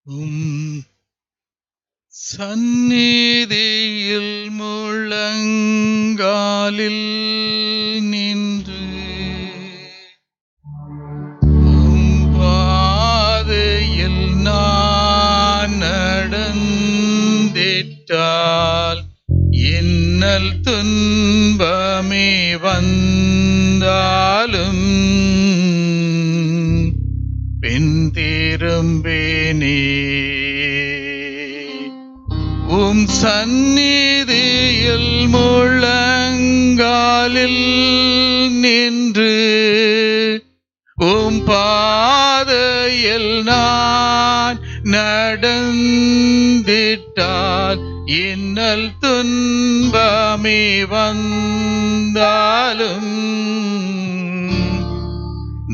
உம் சந்நிதியில் முழங்காலில் நின்று உம் பாதையில் நான் நடந்திட்டால் இன்னல் துன்பமே வந்தாலும் பின் திரும்பேனே. உம் சந்நிதியில் முழங்காலில் நின்று உம் பாதையில் நான் நடந்திட்டால் இன்னல் துன்பமே வந்தாலும்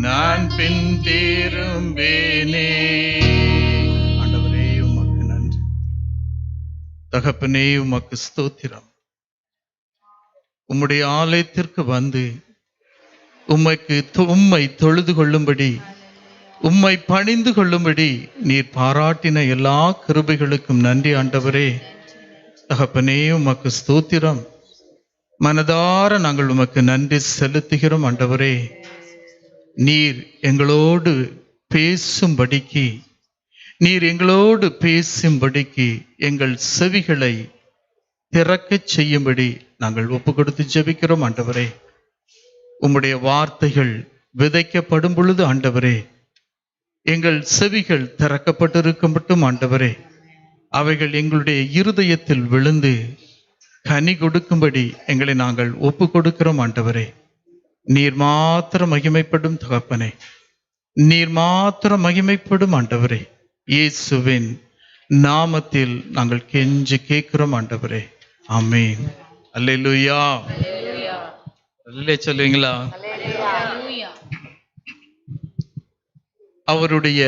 நான் பின் திரும்பேனே. ஆண்டவரே உமக்கு நன்றி. தகப்பனே உமக்கு ஸ்தோத்திரம். உம்முடைய ஆலயத்திற்கு வந்து உம்மை தொழுது கொள்ளும்படி, உம்மை பணிந்து கொள்ளும்படி நீர் பாராட்டின எல்லா கிருபைகளுக்கும் நன்றி ஆண்டவரே. தகப்பனே உமக்கு ஸ்தோத்திரம். மனதார நாங்கள் உமக்கு நன்றி செலுத்துகிறோம் ஆண்டவரே. நீர் எங்களோடு பேசும்படிக்கு எங்கள் செவிகளை திறக்கச் செய்யும்படி நாங்கள் ஒப்பு கொடுத்து ஜெபிக்கிறோம் ஆண்டவரே. உம்முடைய வார்த்தைகள் விதைக்கப்படும் பொழுது ஆண்டவரே, எங்கள் செவிகள் திறக்கப்பட்டிருக்க மட்டும் ஆண்டவரே, அவைகள் எங்களுடைய இருதயத்தில் விழுந்து கனி கொடுக்கும்படி எங்களை நாங்கள் ஒப்பு கொடுக்கிறோம் ஆண்டவரே. நீர் மாத்திரம் மகிமைப்படும் தகப்பனே, நீர் மாத்திரம் மகிமைப்படும் ஆண்டவரே. இயேசுவின் நாமத்தில் நாங்கள் கெஞ்சி கேட்கிறோம் ஆண்டவரே. ஆமென். அல்லேலூயா. அல்லேலூயா சொல்லுவீங்களா? அவருடைய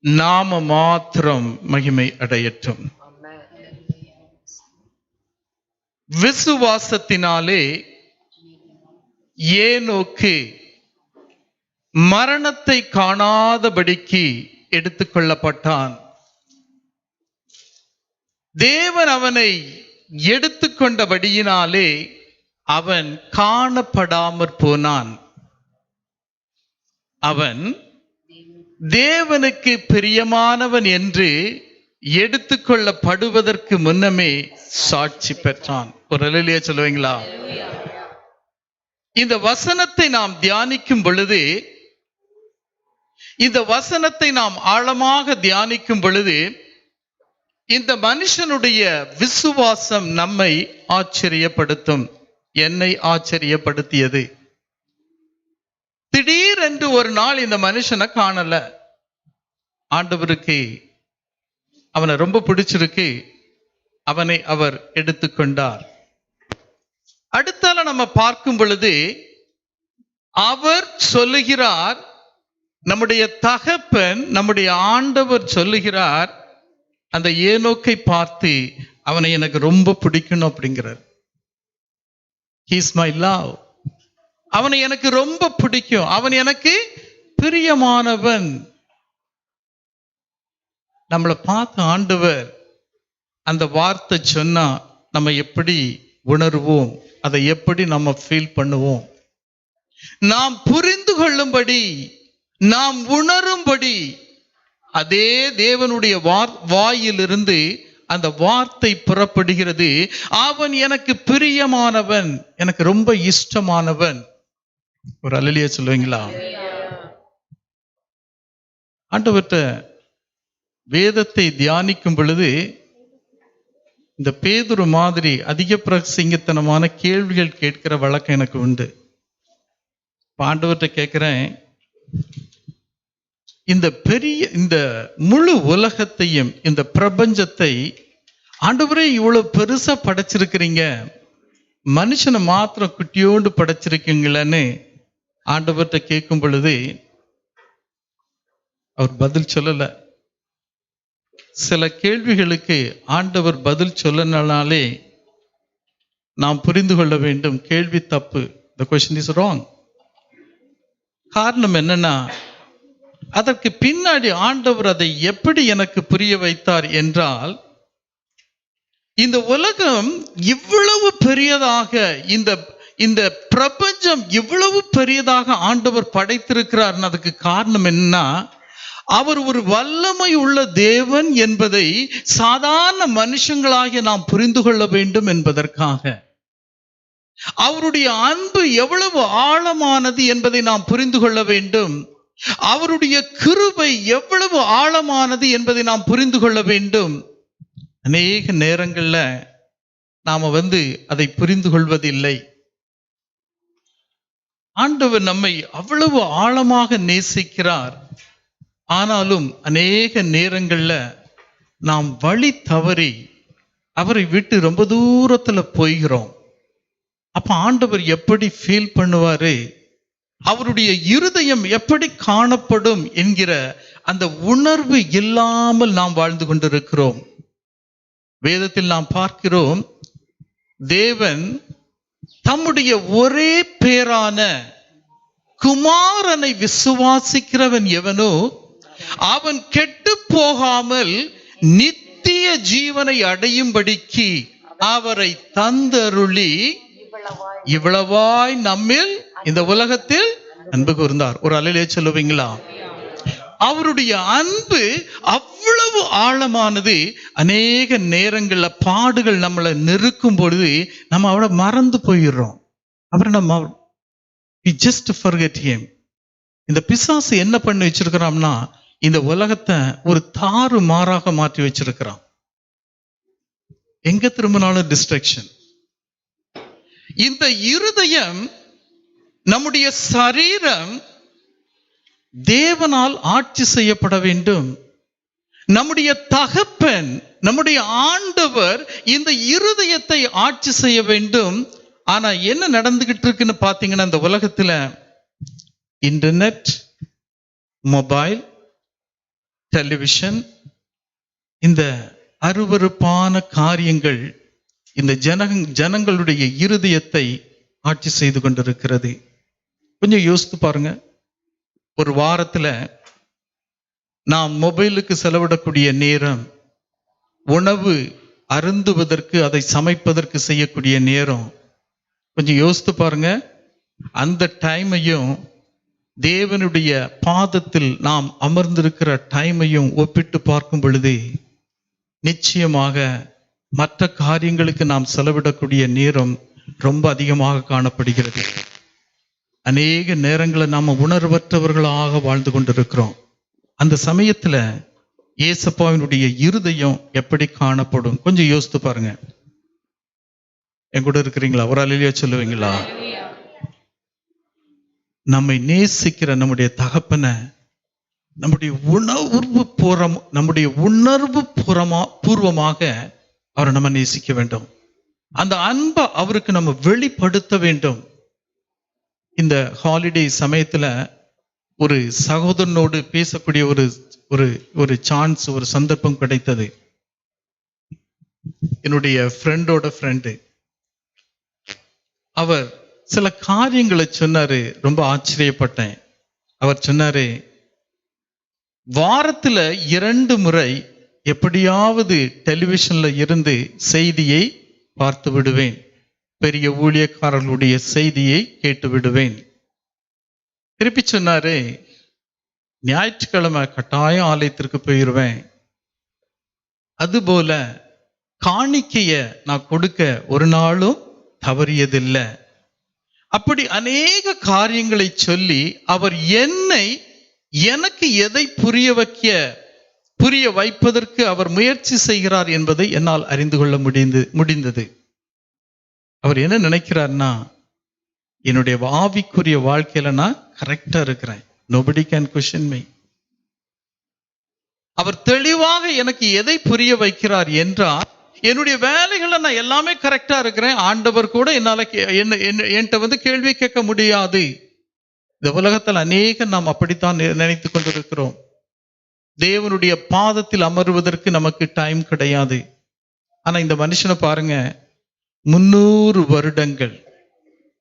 நாம மாத்திரம் மகிமை அடையட்டும். விசுவாசத்தினாலே ஏனோக்கு மரணத்தை காணாதபடிக்கு எடுத்துக்கொள்ளப்பட்டான். தேவன் அவனை எடுத்துக்கொண்டபடியினாலே அவன் காணப்படாமற் போனான். அவன் தேவனுக்கு பிரியமானவன் என்று எடுத்துக்கொள்ளப்படுவதற்கு முன்னமே சாட்சி பெற்றான். ஒரு அல்லேலூயா சொல்லுவீங்களா? இந்த வசனத்தை நாம் தியானிக்கும் பொழுது, இந்த வசனத்தை நாம் ஆழமாக தியானிக்கும் பொழுது, இந்த மனுஷனுடைய விசுவாசம் நம்மை ஆச்சரியப்படுத்தும். என்னை ஆச்சரியப்படுத்தியது. திடீரென்று ஒரு நாள் இந்த மனுஷனை காணல. ஆண்டவருக்கு அவனை ரொம்ப பிடிச்சிருக்கு. அவனை அவர் எடுத்துக்கொண்டார். அடுத்தால நம்ம பார்க்கும் பொழுது அவர் சொல்லுகிறார், நம்முடைய தகப்பன், நம்முடைய ஆண்டவர் சொல்லுகிறார், அந்த ஏனோக்கை பார்த்து அவனை எனக்கு ரொம்ப பிடிக்கணும் அப்படிங்கிறார். He is my love. அவனை எனக்கு ரொம்ப பிடிக்கும், அவன் எனக்கு பிரியமானவன். நம்மளை பார்த்து ஆண்டவர் அந்த வார்த்தை சொன்னா நம்ம எப்படி உணர்வோம், அதை எப்படி நம்ம ஃபீல் பண்ணுவோம்? நாம் புரிந்து கொள்ளும்படி, நாம் உணரும்படி அதே தேவனுடைய வாயிலிருந்து அந்த வார்த்தை புறப்படுகிறது. அவன் எனக்கு பிரியமானவன், எனக்கு ரொம்ப இஷ்டமானவன். ஒரு அல்லேலூயா சொல்லுவீங்களா? ஆண்டவர்ட்ட வேதத்தை தியானிக்கும் பொழுது இந்த பேதுரு மாதிரி அதிக பிரசங்கத்தனமான கேள்விகள் கேட்கிற வழக்கம் எனக்கு உண்டு. ஆண்டவர்ட்ட கேட்கிறேன், இந்த முழு உலகத்தையும், இந்த பிரபஞ்சத்தை ஆண்டவரே இவ்வளவு பெருசா படைச்சிருக்கிறீங்க, மனுஷனை மாத்திரம் குட்டியோண்டு படைச்சிருக்கீங்களன்னு ஆண்டவர்கிட்ட கேட்கும் பொழுது அவர் பதில் சொல்லல. சில கேள்விகளுக்கு ஆண்டவர் பதில் சொல்லனாலே நாம் புரிந்து கொள்ள வேண்டும், கேள்வி தப்பு. The question is wrong. காரணம் என்னன்னா, அதற்கு பின்னாடி ஆண்டவர் அதை எப்படி எனக்கு புரிய வைத்தார் என்றால், இந்த உலகம் இவ்வளவு பெரியதாக, இந்த பிரபஞ்சம் இவ்வளவு பெரியதாக ஆண்டவர் படைத்திருக்கிறார். அதுக்கு காரணம் என்ன? அவர் ஒரு வல்லமை உள்ள தேவன் என்பதை சாதாரண மனுஷங்களாகிய நாம் புரிந்து கொள்ள வேண்டும் என்பதற்காக. அவருடைய அன்பு எவ்வளவு ஆழமானது என்பதை நாம் புரிந்து கொள்ள வேண்டும். அவருடைய கிருபை எவ்வளவு ஆழமானது என்பதை நாம் புரிந்து கொள்ள வேண்டும். அநேக நேரங்கள்ல நாம அதை புரிந்து கொள்வதில்லை. ஆண்டவர் நம்மை அவ்வளவு ஆழமாக நேசிக்கிறார். ஆனாலும் அநேக நேரங்கள்ல நாம் வழி தவறி அவரை விட்டு ரொம்ப தூரத்துல போய்கிறோம். அப்ப ஆண்டவர் எப்படி ஃபீல் பண்ணுவாரு, அவருடைய இருதயம் எப்படி காணப்படும் என்கிற அந்த உணர்வு இல்லாமல் நாம் வாழ்ந்து கொண்டிருக்கிறோம். வேதத்தில் நாம் பார்க்கிறோம், தேவன் தம்முடைய ஒரே பேரான குமாரனை விசுவாசிக்கிறவன் எவனோ அவன் கெட்டு போகாமல் நித்திய ஜீவனை அடையும்படிக்கு அவரை தந்தருளி இவ்வளவாய் நம்மில் இந்த உலகத்தில் அன்பு கூர்ந்தார். ஒரு அல்லேலூயா சொல்லுவீங்களா? அவருடைய அன்பு அவ்வளவு ஆழமானது. அநேக நேரங்கள்ல பாடுகள் நம்மளை நெருக்கும் பொழுது நம்ம அவரை மறந்து போயிடுறோம். அப்புறம் நம்ம we just forget him. இந்த பிசாசு என்ன பண்ணி வச்சிருக்கிறான்னா, இந்த உலகத்தை ஒரு தாறு மாறாக மாற்றி வச்சிருக்கிறான். எங்க திரும்பினாலும் டிஸ்ட்ராக்ஷன். இந்த இருதயம், நம்முடைய சரீரம் தேவனால் ஆட்சி செய்யப்பட வேண்டும். நம்முடைய தகப்பன், நம்முடைய ஆண்டவர் இந்த இருதயத்தை ஆட்சி செய்ய வேண்டும். ஆனா என்ன நடந்துகிட்டு இருக்குன்னு பாத்தீங்கன்னா, இந்த உலகத்துல இன்டர்நெட், மொபைல், டெலிவிஷன், இந்த அருவருப்பான காரியங்கள் இந்த ஜனங்களுடைய இருதயத்தை ஆட்சி செய்து கொண்டிருக்கிறது. கொஞ்சம் யோசித்து பாருங்க. ஒரு வாரத்துல நாம் மொபைலுக்கு செலவிடக்கூடிய நேரம், உணவு அருந்துவதற்கு, அதை சமைப்பதற்கு செய்யக்கூடிய நேரம், கொஞ்சம் யோசித்து பாருங்க. அந்த டைமையும் தேவனுடைய பாதத்தில் நாம் அமர்ந்திருக்கிற டைமையும் ஒப்பிட்டு பார்க்கும் பொழுது நிச்சயமாக மற்ற காரியங்களுக்கு நாம் செலவிடக்கூடிய நேரம் ரொம்ப அதிகமாக காணப்படுகிறது. அநேக நேரங்களை நாம உணர்வற்றவர்களாக வாழ்ந்து கொண்டிருக்கிறோம். அந்த சமயத்துல ஏசப்பாவினுடைய இருதயம் எப்படி காணப்படும்? கொஞ்சம் யோசித்து பாருங்க. என் கூட இருக்கிறீங்களா? ஒரு அல்லேலூயா சொல்லுவீங்களா? நம்மை நேசிக்கிற நம்முடைய தகப்பனை நம்முடைய உணர்வு பூர்வமாக அவரை நம்ம நேசிக்க வேண்டும். அந்த அன்பை அவருக்கு நம்ம வெளிப்படுத்த வேண்டும். இந்த ஹாலிடே சமயத்துல ஒரு சகோதரனோடு பேசக்கூடிய ஒரு சான்ஸ், ஒரு சந்தர்ப்பம் கிடைத்தது. என்னுடைய ஃப்ரெண்டோட ஃப்ரெண்டு. அவர் சில காரியங்களை சொன்னாரு, ரொம்ப ஆச்சரியப்பட்டேன். அவர் சொன்னாரு, வாரத்துல 2 முறை எப்படியாவது டெலிவிஷன்ல இருந்து செய்தியை பார்த்து விடுவேன், பெரிய ஊழியக்காரர்களுடைய செய்தியை கேட்டு விடுவேன். திருப்பி சொன்னாரு, ஞாயிற்றுக்கிழமை கட்டாயம் ஆலயத்திற்கு போயிருவேன். அதுபோல காணிக்கைய நான் கொடுக்க ஒரு நாளும் தவறியதில்லை. அப்படி அநேக காரியங்களை சொல்லி அவர் எனக்கு எதை புரிய வைப்பதற்கு அவர் முயற்சி செய்கிறார் என்பதை என்னால் அறிந்து கொள்ள முடிந்தது. அவர் என்ன நினைக்கிறார்னா, என்னுடைய ஆவிக்குரிய வாழ்க்கையில நான் கரெக்டா இருக்கிறேன். nobody can question me. அவர் தெளிவாக எனக்கு எதை புரிய வைக்கிறார் என்றால், என்னுடைய வேலைகளை நான் எல்லாமே கரெக்டா இருக்கிறேன், ஆண்டவர் கூட என்கிட்ட கேள்வி கேட்க முடியாது. இந்த உலகத்தில் அநேக நாம் அப்படித்தான் நினைத்து கொண்டிருக்கிறோம். தேவனுடைய பாதத்தில் அமர்வதற்கு நமக்கு டைம் கிடையாது. ஆனா இந்த மனுஷனை பாருங்க, 300 வருடங்கள்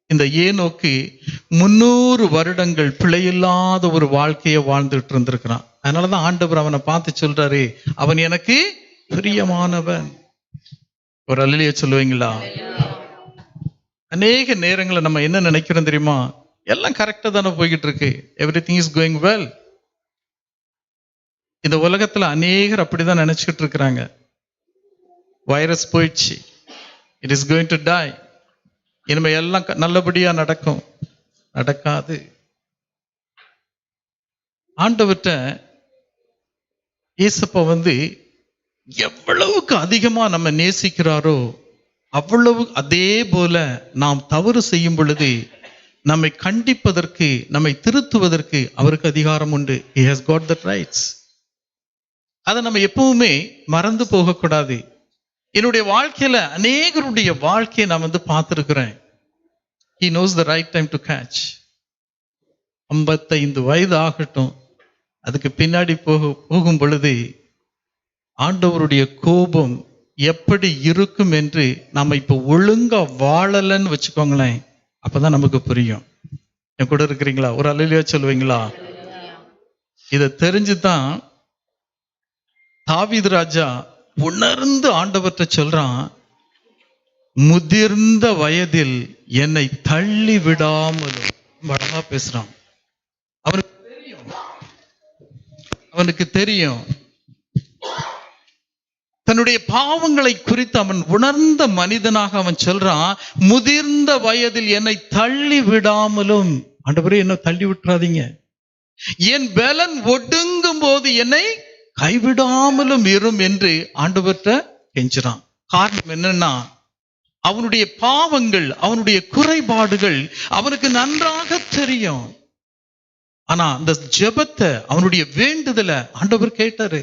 இந்த ஏனோக்கு 300 வருடங்கள் பிழையில்லாத ஒரு வாழ்க்கையை வாழ்ந்துட்டு இருந்திருக்கிறான். அதனாலதான் ஆண்டவர் அவனை பார்த்து சொல்றாரு, அவன் எனக்கு பிரியமானவன். ஒரு அல்லேலூயா சொல்லுவீங்களா? அநேக நேரங்களை நம்ம என்ன நினைக்கிறோம் தெரியுமா? எல்லாம் கரெக்டா தானே போய்கிட்டு இருக்கு, எவ்ரிதிங் இஸ் கோயிங் வெல். இந்த உலகத்துல அநேகர் அப்படிதான் நினைச்சுக்கிட்டு இருக்கிறாங்க. வைரஸ் போயிடுச்சு, it is going to tie, இனிமே எல்லாம் நல்லபடியா நடக்கும். நடக்காது. ஆண்டவர்கிட்ட இயேசப்பா எவ்வளவுக்கு அதிகமா நம்ம நேசிக்கிறாரோ அவ்வளவு அதே போல நாம் தவறு செய்யும் பொழுது நம்மை கண்டிப்பதற்கு, நம்மை திருத்துவதற்கு அவருக்கு அதிகாரம் உண்டு. He has got the rights. அதை நம்ம எப்பவுமே மறந்து போகக்கூடாது. என்னுடைய வாழ்க்கையில அநேகருடைய வாழ்க்கையை நான் பார்த்திருக்கிறேன். He knows the right time to catch. 55 வயது ஆகட்டும், அதுக்கு பின்னாடி போகும் பொழுது ஆண்டவருடைய கோபம் எப்படி இருக்கும் என்று நாம இப்ப ஒழுங்கா வாழலன்னு வச்சுக்கோங்களேன், அப்பதான் நமக்கு புரியும். என் கூட இருக்கிறீங்களா? ஒரு அல்லேலூயா சொல்லுவீங்களா? இதை தெரிஞ்சுதான் தாவீது ராஜா உணர்ந்து ஆண்டவர்கிட்ட சொல்றான், முதிர்ந்த வயதில் என்னை தள்ளி விடாமலும். அழகா பேசுறான். அவனுக்கு தெரியும் தன்னுடைய பாவங்களை குறித்து அவன் உணர்ந்த மனிதனாக அவன் சொல்றான், முதிர்ந்த வயதில் என்னை தள்ளி விடாமலும். ஆண்டவரே, என்ன தள்ளி விட்டுறாதீங்க, என் பலன் ஒடுங்கும் போது என்னை கைவிடாமலும் இரும் என்று ஆண்டவர்கிட்ட கெஞ்சுறான். காரணம் என்னன்னா, அவனுடைய பாவங்கள், அவனுடைய குறைபாடுகள் அவனுக்கு நன்றாக தெரியும். ஆனா அந்த ஜெபத்தை, அவனுடைய வேண்டுதலை ஆண்டவர் கேட்டாரு.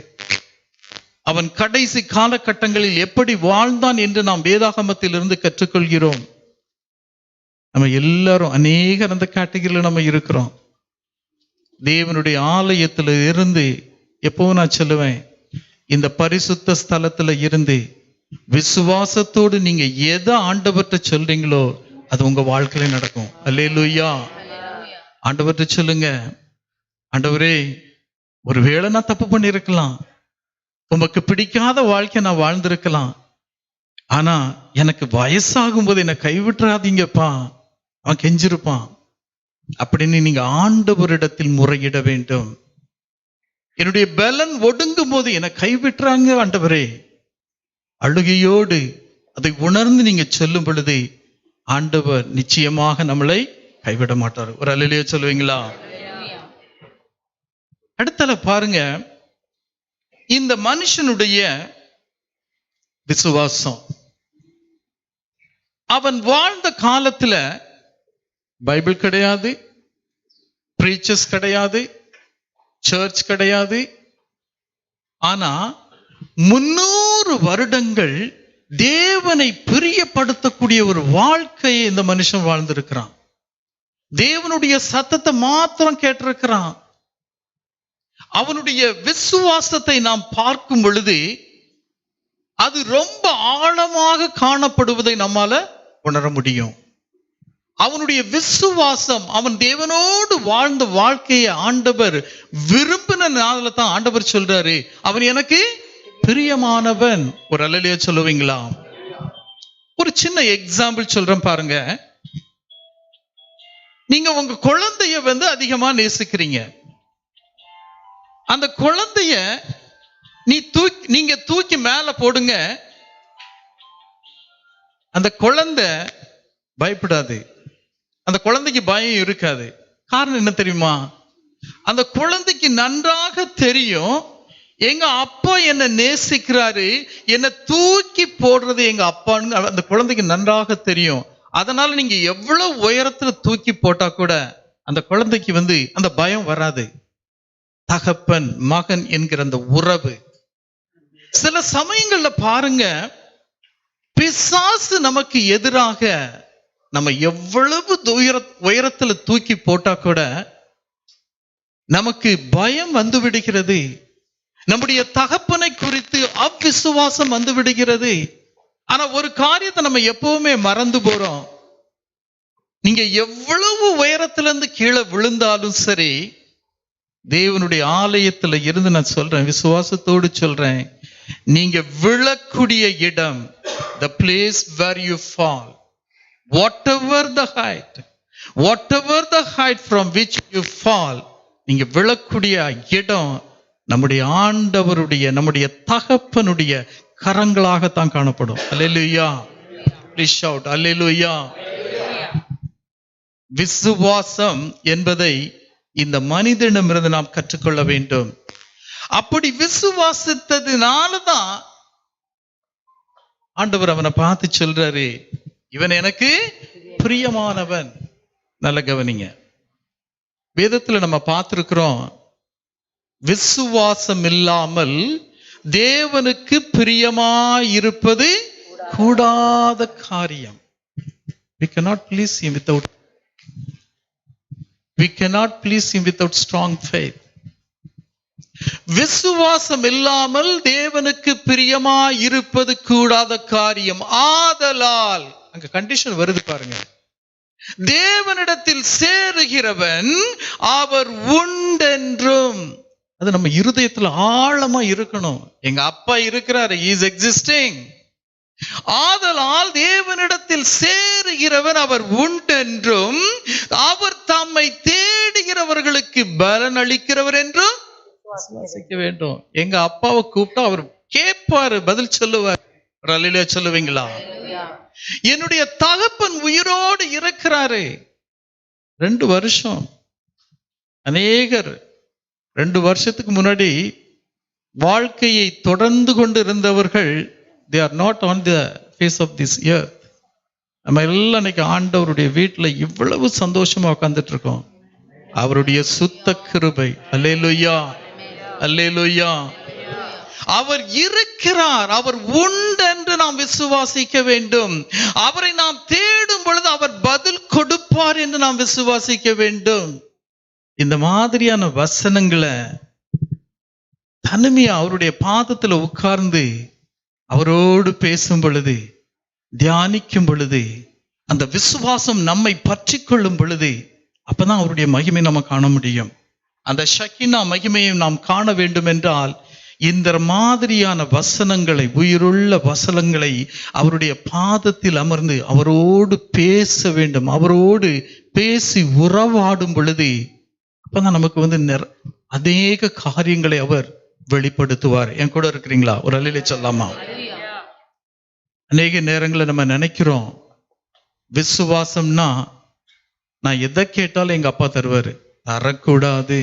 அவன் கடைசி காலகட்டங்களில் எப்படி வாழ்ந்தான் என்று நாம் வேதாகமத்தில் இருந்து கற்றுக்கொள்கிறோம். நம்ம எல்லாரும் அநேகர் அந்த கேட்டகரியில நம்ம இருக்கிறோம். தேவனுடைய ஆலயத்துல இருந்து எப்பவும் நான் சொல்லுவேன், இந்த பரிசுத்த ஸ்தலத்துல இருந்து விசுவாசத்தோடு நீங்க எதை ஆண்டவர்கிட்ட சொல்றீங்களோ அது உங்க வாழ்க்கையில நடக்கும். அல்லேலூயா. ஆண்டவர்கிட்ட சொல்லுங்க, ஆண்டவரே, ஒருவேளை நான் தப்பு பண்ணிருக்கலாம், உமக்கு பிடிக்காத வாழ்க்கை நான் வாழ்ந்திருக்கலாம், ஆனா எனக்கு வயசாகும் போது என்னை கைவிட்டுறாதீங்கப்பா. அவன் கெஞ்சிருப்பான். அப்படின்னு நீங்க ஆண்டவரிடத்தில் முறையிட வேண்டும். என்னுடைய பலன் ஒடுங்கும் போது என்னை கைவிட்டுறாங்க ஆண்டவரே, அழுகையோடு அதை உணர்ந்து நீங்க சொல்லும் பொழுது ஆண்டவர் நிச்சயமாக நம்மளை கைவிட மாட்டார். ஒரு அல்லேலூயா சொல்லுவீங்களா? அடுத்தல பாருங்க, இந்த மனுஷனுடைய விசுவாசம், அவன் வாழ்ந்த காலத்துல பைபிள் கிடையாது, பிரீச்சர்ஸ் கிடையாது, சர்ச் கிடையாது. ஆனா 300 வருடங்கள் தேவனை பிரியப்படுத்தக்கூடிய ஒரு வாழ்க்கையை இந்த மனுஷன் வாழ்ந்திருக்கிறான். தேவனுடைய சத்தத்தை மாத்திரம் கேட்டிருக்கிறான். அவனுடைய விசுவாசத்தை நாம் பார்க்கும் பொழுது அது ரொம்ப ஆழமாக காணப்படுவதை நம்மால உணர முடியும். அவனுடைய விசுவாசம், அவன் தேவனோடு வாழ்ந்த வாழ்க்கையை ஆண்டவர் விரும்பினால தான் ஆண்டவர் சொல்றாரு, அவன் எனக்கு பிரியமானவன். ஒரு அல்லேலூயா சொல்லுவீங்களா? ஒரு சின்ன எக்ஸாம்பிள் சொல்றேன் பாருங்க. நீங்க உங்க குழந்தைய அதிகமா நேசிக்கிறீங்க. அந்த குழந்தைய நீங்க தூக்கி மேல போடுங்க, அந்த குழந்தை பயப்படாது, அந்த குழந்தைக்கு பயம் இருக்காது. காரணம் என்ன தெரியுமா? அந்த குழந்தைக்கு நன்றாக தெரியும், எங்க அப்பா என்ன நேசிக்கிறாரு, என்ன தூக்கி போடுறது எங்க அப்பான்னு அந்த குழந்தைக்கு நன்றாக தெரியும். அதனால நீங்க எவ்வளவு உயரத்துல தூக்கி போட்டா கூட அந்த குழந்தைக்கு அந்த பயம் வராது. தகப்பன் மகன் என்கிற அந்த உறவு. சில சமயங்கள்ல பாருங்க, பிசாசு நமக்கு எதிராக நம்ம எவ்வளவு உயரத்துல தூக்கி போட்டா கூட நமக்கு பயம் வந்து விடுகிறது. நம்முடைய தகப்பனை குறித்து அவ்விசுவாசம் வந்து விடுகிறது. ஆனா ஒரு காரியத்தை நம்ம எப்பவுமே மறந்து போறோம், நீங்க எவ்வளவு உயரத்திலிருந்து கீழே விழுந்தாலும் சரி, தேவனுடைய ஆலயத்துல இருந்து நான் சொல்றேன், விசுவாசத்தோடு சொல்றேன், நீங்க விழக்கூடிய இடம், the place where you fall, whatever the height from which you fall, நீங்க விழக்கூடிய இடம் நம்முடைய ஆண்டவருடைய, நம்முடைய தகப்பனுடைய கரங்களாகத்தான் காணப்படும். அல்லேலூயா. Please shout அல்லேலூயா. விசுவாசம் என்பதை இந்த மனிதனிடமிருந்து நாம் கற்றுக்கொள்ள வேண்டும். அப்படி விசுவாசித்ததுனாலதான் ஆண்டவர் அவனை பார்த்து சொல்றாரு, இவன் எனக்கு பிரியமானவன். நல்ல கவனிங்க, வேதத்துல நம்ம பார்த்திருக்கிறோம், விசுவாசம் இல்லாமல் தேவனுக்கு பிரியமாயிருப்பது கூடாத காரியம். We cannot please him without strong faith. விசுவாசம் இல்லாமல் தேவனுக்கு பிரியமாயிருப்பது கூடாத காரியம். ஆதலால், அங்க கண்டிஷன் வருது பாருங்க, தேவனிடத்தில் சேருகிறவன் அவர் உண்டென்றும். அது நம்ம இருதயத்துல ஆழமா இருக்கணும். எங்க அப்பா இருக்கிறாரு, he is existing. ஆதலால் தேவனிடத்தில் சேருகிறவன் அவர் உண்டென்றும், அவர் தம்மை தேடுகிறவர்களுக்கு பலன் அளிக்கிறவர் என்றும் விசுவாசிக்க வேண்டும். எங்க அப்பாவை கூப்பிட்டா அவர் கேட்பாரு, பதில் சொல்லுவார். அல்லேலூயா சொல்லுவீங்களா? என்னுடைய தகப்பன் உயிரோடு இருக்கிறாரு. 2 வருஷம், அநேகர் 2 வருஷத்துக்கு முன்னாடி வாழ்க்கையை தொடர்ந்து கொண்டு இருந்தவர்கள், they are not on the face of this earth. நம்ம எல்லாம் இன்னைக்கு ஆண்டவருடைய வீட்டுல இவ்வளவு சந்தோஷமா உட்கார்ந்துட்டு இருக்கோம். அவருடைய சுத்த கிருபை. அல்லேலூயா, அல்லேலூயா. அவர் இருக்கிறார், அவர் உண்டு என்று நாம் விசுவாசிக்க வேண்டும். அவரை நாம் தேடும் பொழுது அவர் பதில் கொடுப்பார் என்று நாம் விசுவாசிக்க வேண்டும். இந்த மாதிரியான வசனங்களை தனிமையா அவருடைய பாதத்துல உட்கார்ந்து அவரோடு பேசும் பொழுது, தியானிக்கும் பொழுது, அந்த விசுவாசம் நம்மை பற்றி கொள்ளும் பொழுது, அப்பதான் அவருடைய மகிமை நம்ம காண முடியும். அந்த ஷக்கினா மகிமையை நாம் காண வேண்டும் என்றால் இந்த மாதிரியான வசனங்களை, உயிருள்ள வசனங்களை அவருடைய பாதத்தில் அமர்ந்து அவரோடு பேச வேண்டும். அவரோடு பேசி உறவாடும் பொழுது அப்பதான் நமக்கு அநேக காரியங்களை அவர் வெளிப்படுத்துவார். என் கூட இருக்கிறீங்களா? ஒரு அல்லேலூயா சொல்லாமா? அநேக நேரங்களில் நம்ம நினைக்கிறோம், விசுவாசம்னா நான் எதை கேட்டாலும் எங்க அப்பா தருவாரு. தரக்கூடாது.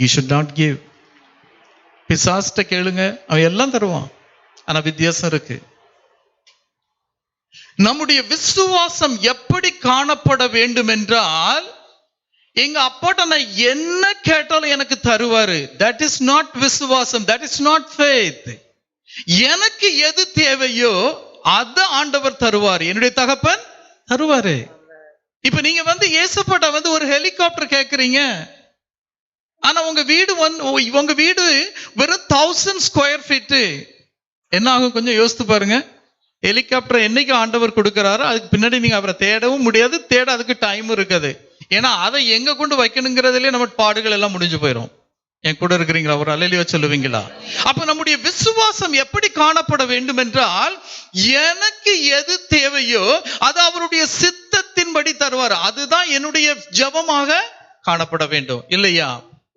You should not give. பிசாசிட்ட கேளுங்க, அவன் எல்லாம் தருவான். ஆனா வித்தியாசம் இருக்கு. நம்முடைய விசுவாசம் எப்படி காணப்பட வேண்டும் என்றால், எங்க அப்பாட்ட நான் என்ன கேட்டாலும் எனக்கு தருவாரு. தட் இஸ் நாட் விசுவாசம், தட் இஸ் நாட் ஃபெய்த். எனக்கு எது தேவையோ அத ஆண்டவர் தருவார். என்னுடைய தகப்பன் தருவாரு. இப்ப நீங்க ஏசப்பாட்ட ஒரு ஹெலிகாப்டர் கேக்குறீங்க, ஆனா உங்க வீடு வெறும் 1000 ஸ்கொயர் ஃபீட். என்ன ஆகும் கொஞ்சம் யோசித்து பாருங்க. ஹெலிகாப்டர் என்னைக்கு ஆண்டவர் கொடுக்கிறாரோ அதுக்கு பின்னாடி நீங்க அவரை தேடவும் முடியாது, தேட அதுக்கு டைமும் இருக்காது. ஏன்னா அதை எங்க கொண்டு வைக்கணுங்கிறதுல நம்ம பாடுகள் எல்லாம் முடிஞ்சு போயிடும். என் கூட இருக்கிறீங்களா? ஒரு அல்லேலூயா சொல்லுவீங்களா? அப்ப நம்முடைய விசுவாசம் எப்படி காணப்பட வேண்டும் என்றால், எனக்கு எது தேவையோ அது அவருடைய சித்தத்தின்படி தருவார். அதுதான் என்னுடைய ஜெபமாக காணப்பட வேண்டும், இல்லையா?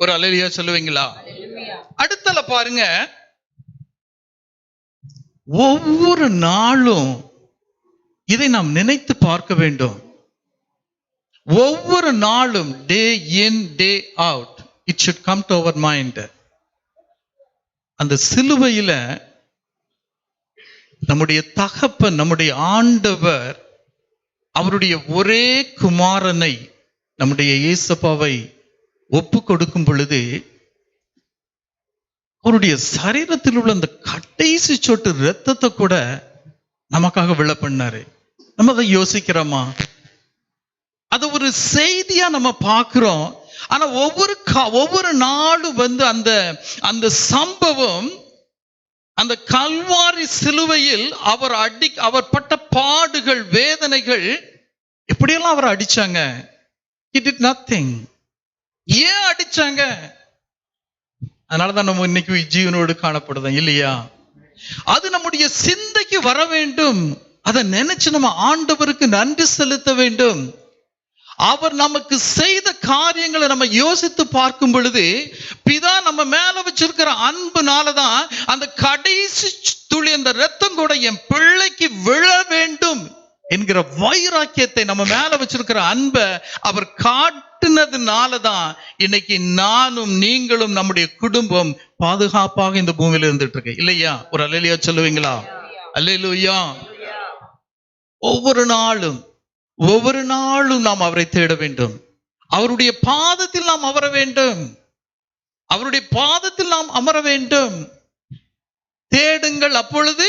ஒரு அல்லேலூயா சொல்லுவீங்களா? அடுத்தல பாருங்க, ஒவ்வொரு நாளும் இதை நாம் நினைத்து பார்க்க வேண்டும். ஒவ்வொரு நாளும், day in day out, it should come to our mind. அந்த சிலுவையில நம்முடைய தகப்பன், நம்முடைய ஆண்டவர் அவருடைய ஒரே குமாரனை, நம்முடைய இயேசுவை ஒப்பு கொடுக்கும் பொழுது அவருடைய சரீரத்தில் உள்ள அந்த கடைசி சொட்டு இரத்தத்தை கூட நமக்காக விழ பண்ணாரு. நம்ம அதை யோசிக்கிறோமா? அது ஒரு செய்தியா நம்ம பார்க்கிறோம். ஆனா ஒவ்வொரு நாளும் அந்த சம்பவம், அந்த கல்வாரி சிலுவையில் அவர் பட்ட பாடுகள், வேதனைகள் எப்படியெல்லாம் அவரை அடிச்சாங்க. He did nothing. ஏன் அடிச்சாங்க? அதனாலதான் நம்ம இன்னைக்கு ஜீவனோடு காணப்படுதோம் இல்லையா? அது நம்முடைய சிந்தைக்கு வர வேண்டும். அதை நினைச்சு நம்ம ஆண்டவருக்கு நன்றி செலுத்த வேண்டும். அவர் நமக்கு செய்த காரியங்களை நம்ம யோசித்து பார்க்கும் பொழுது, பிதா நம்ம மேல வச்சிருக்கிற அன்புனாலதான் அந்த கடைசி துளி அந்த ரத்தம் கூட என் பிள்ளைக்கு விழ வேண்டும் என்கிற வைராக்கியத்தை, நம்ம மேல வச்சிருக்கிற அன்பை அவர் காட்டுனதுனாலதான் இன்னைக்கு நானும் நீங்களும் நம்முடைய குடும்பம் பாதுகாப்பாக இந்த பூமியில இருந்துட்டு இருக்கு இல்லையா? ஒரு அல்லேலூயா சொல்லுவீங்களா? அல்லேலூயா. ஒவ்வொரு நாளும் நாம் அவரை தேட வேண்டும். அவருடைய பாதத்தில் நாம் அமர வேண்டும். அவருடைய பாதத்தில் நாம் அமர வேண்டும். தேடுங்கள், அப்பொழுது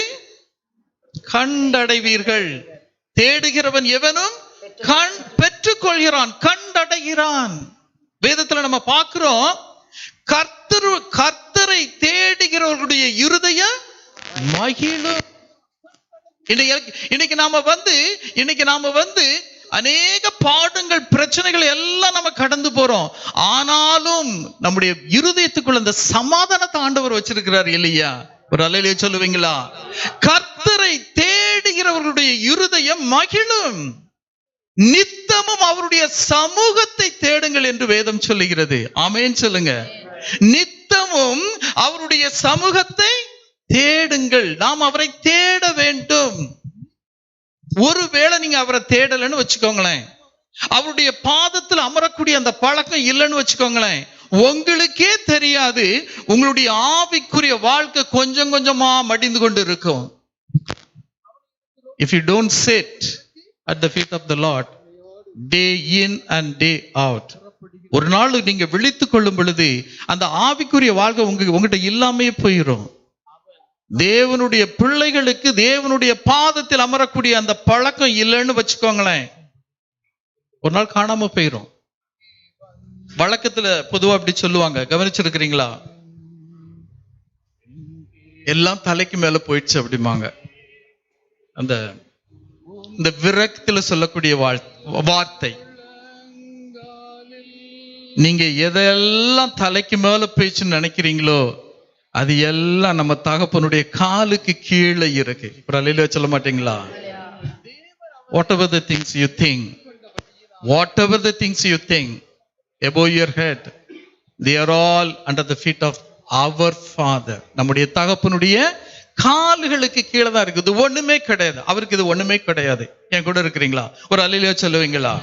கண்டடைவீர்கள். தேடுகிறவன் எவனும் பெற்றுக் கொள்கிறான், கண்டடைகிறான். வேதத்துல நம்ம பார்க்கிறோம், கர்த்தரை தேடுகிறவர்களுடைய இருதயம் மகிழும். இன்னைக்கு நாம வந்து அநேக பாடுகள், பிரச்சனைகள் எல்லாம் நம்ம கடந்து போறோம். ஆனாலும் நம்முடைய இருதயத்துக்குள்ள அந்த சமாதானத்தை ஆண்டவர் வச்சிருக்கிறார் இல்லையா? ஒரு அல்லேலூயா சொல்லுவீங்களா? கர்த்தரை தேடுகிறவர்களுடைய இருதயம் மகிழும். நித்தமும் அவருடைய சமூகத்தை தேடுங்கள் என்று வேதம் சொல்லுகிறது. ஆமென் சொல்லுங்க. நித்தமும் அவருடைய சமூகத்தை தேடுங்கள். நாம் அவரை தேட வேண்டும். ஒருவேளை நீங்க அவரை தேடலன்னு வச்சுக்கோங்களேன், அவருடைய பாதத்தில் அமரக்கூடிய அந்த பழக்கம் இல்லைன்னு வச்சுக்கோங்களேன், உங்களுக்கே தெரியாது உங்களுடைய ஆவிக்குரிய வாழ்க்கை கொஞ்சம் கொஞ்சமா மடிந்து கொண்டு இருக்கும். If you don't sit at the feet of the Lord day in and day out, ஒரு நாள் நீங்க விழித்துக் கொள்ளும் பொழுது அந்த ஆவிக்குரிய வாழ்க்கை உங்ககிட்ட இல்லாமே போயிடும். தேவனுடைய பிள்ளைகளுக்கு தேவனுடைய பாதத்தில் அமரக்கூடிய அந்த பழக்கம் இல்லைன்னு வச்சுக்கோங்களேன், ஒரு நாள் காணாம போயிடும். வழக்கத்துல பொதுவா அப்படி சொல்லுவாங்க, கவனிச்சிருக்கிறீங்களா? எல்லாம் தலைக்கு மேல போயிடுச்சு அப்படிம்பாங்க. இந்த விரக்தியில சொல்லக்கூடிய வார்த்தை, நீங்க எதெல்லாம் தலைக்கு மேல போயிடுச்சுன்னு நினைக்கிறீங்களோ அது எல்லாம் நம்ம தகப்பனுடைய காலுக்கு கீழே இருக்கு. ஒரு அல்லேலூயா சொல்ல மாட்டீங்களா? Whatever the things you think above your head, they are all under the feet of our Father. நம்முடைய தகப்பனுடைய கால்களுக்கு கீழே தான் இருக்குது. இது ஒண்ணுமே கிடையாது, அவருக்கு இது ஒண்ணுமே கிடையாது. என் கூட இருக்கிறீங்களா? ஒரு அல்லேலூயா சொல்லுவீங்களா?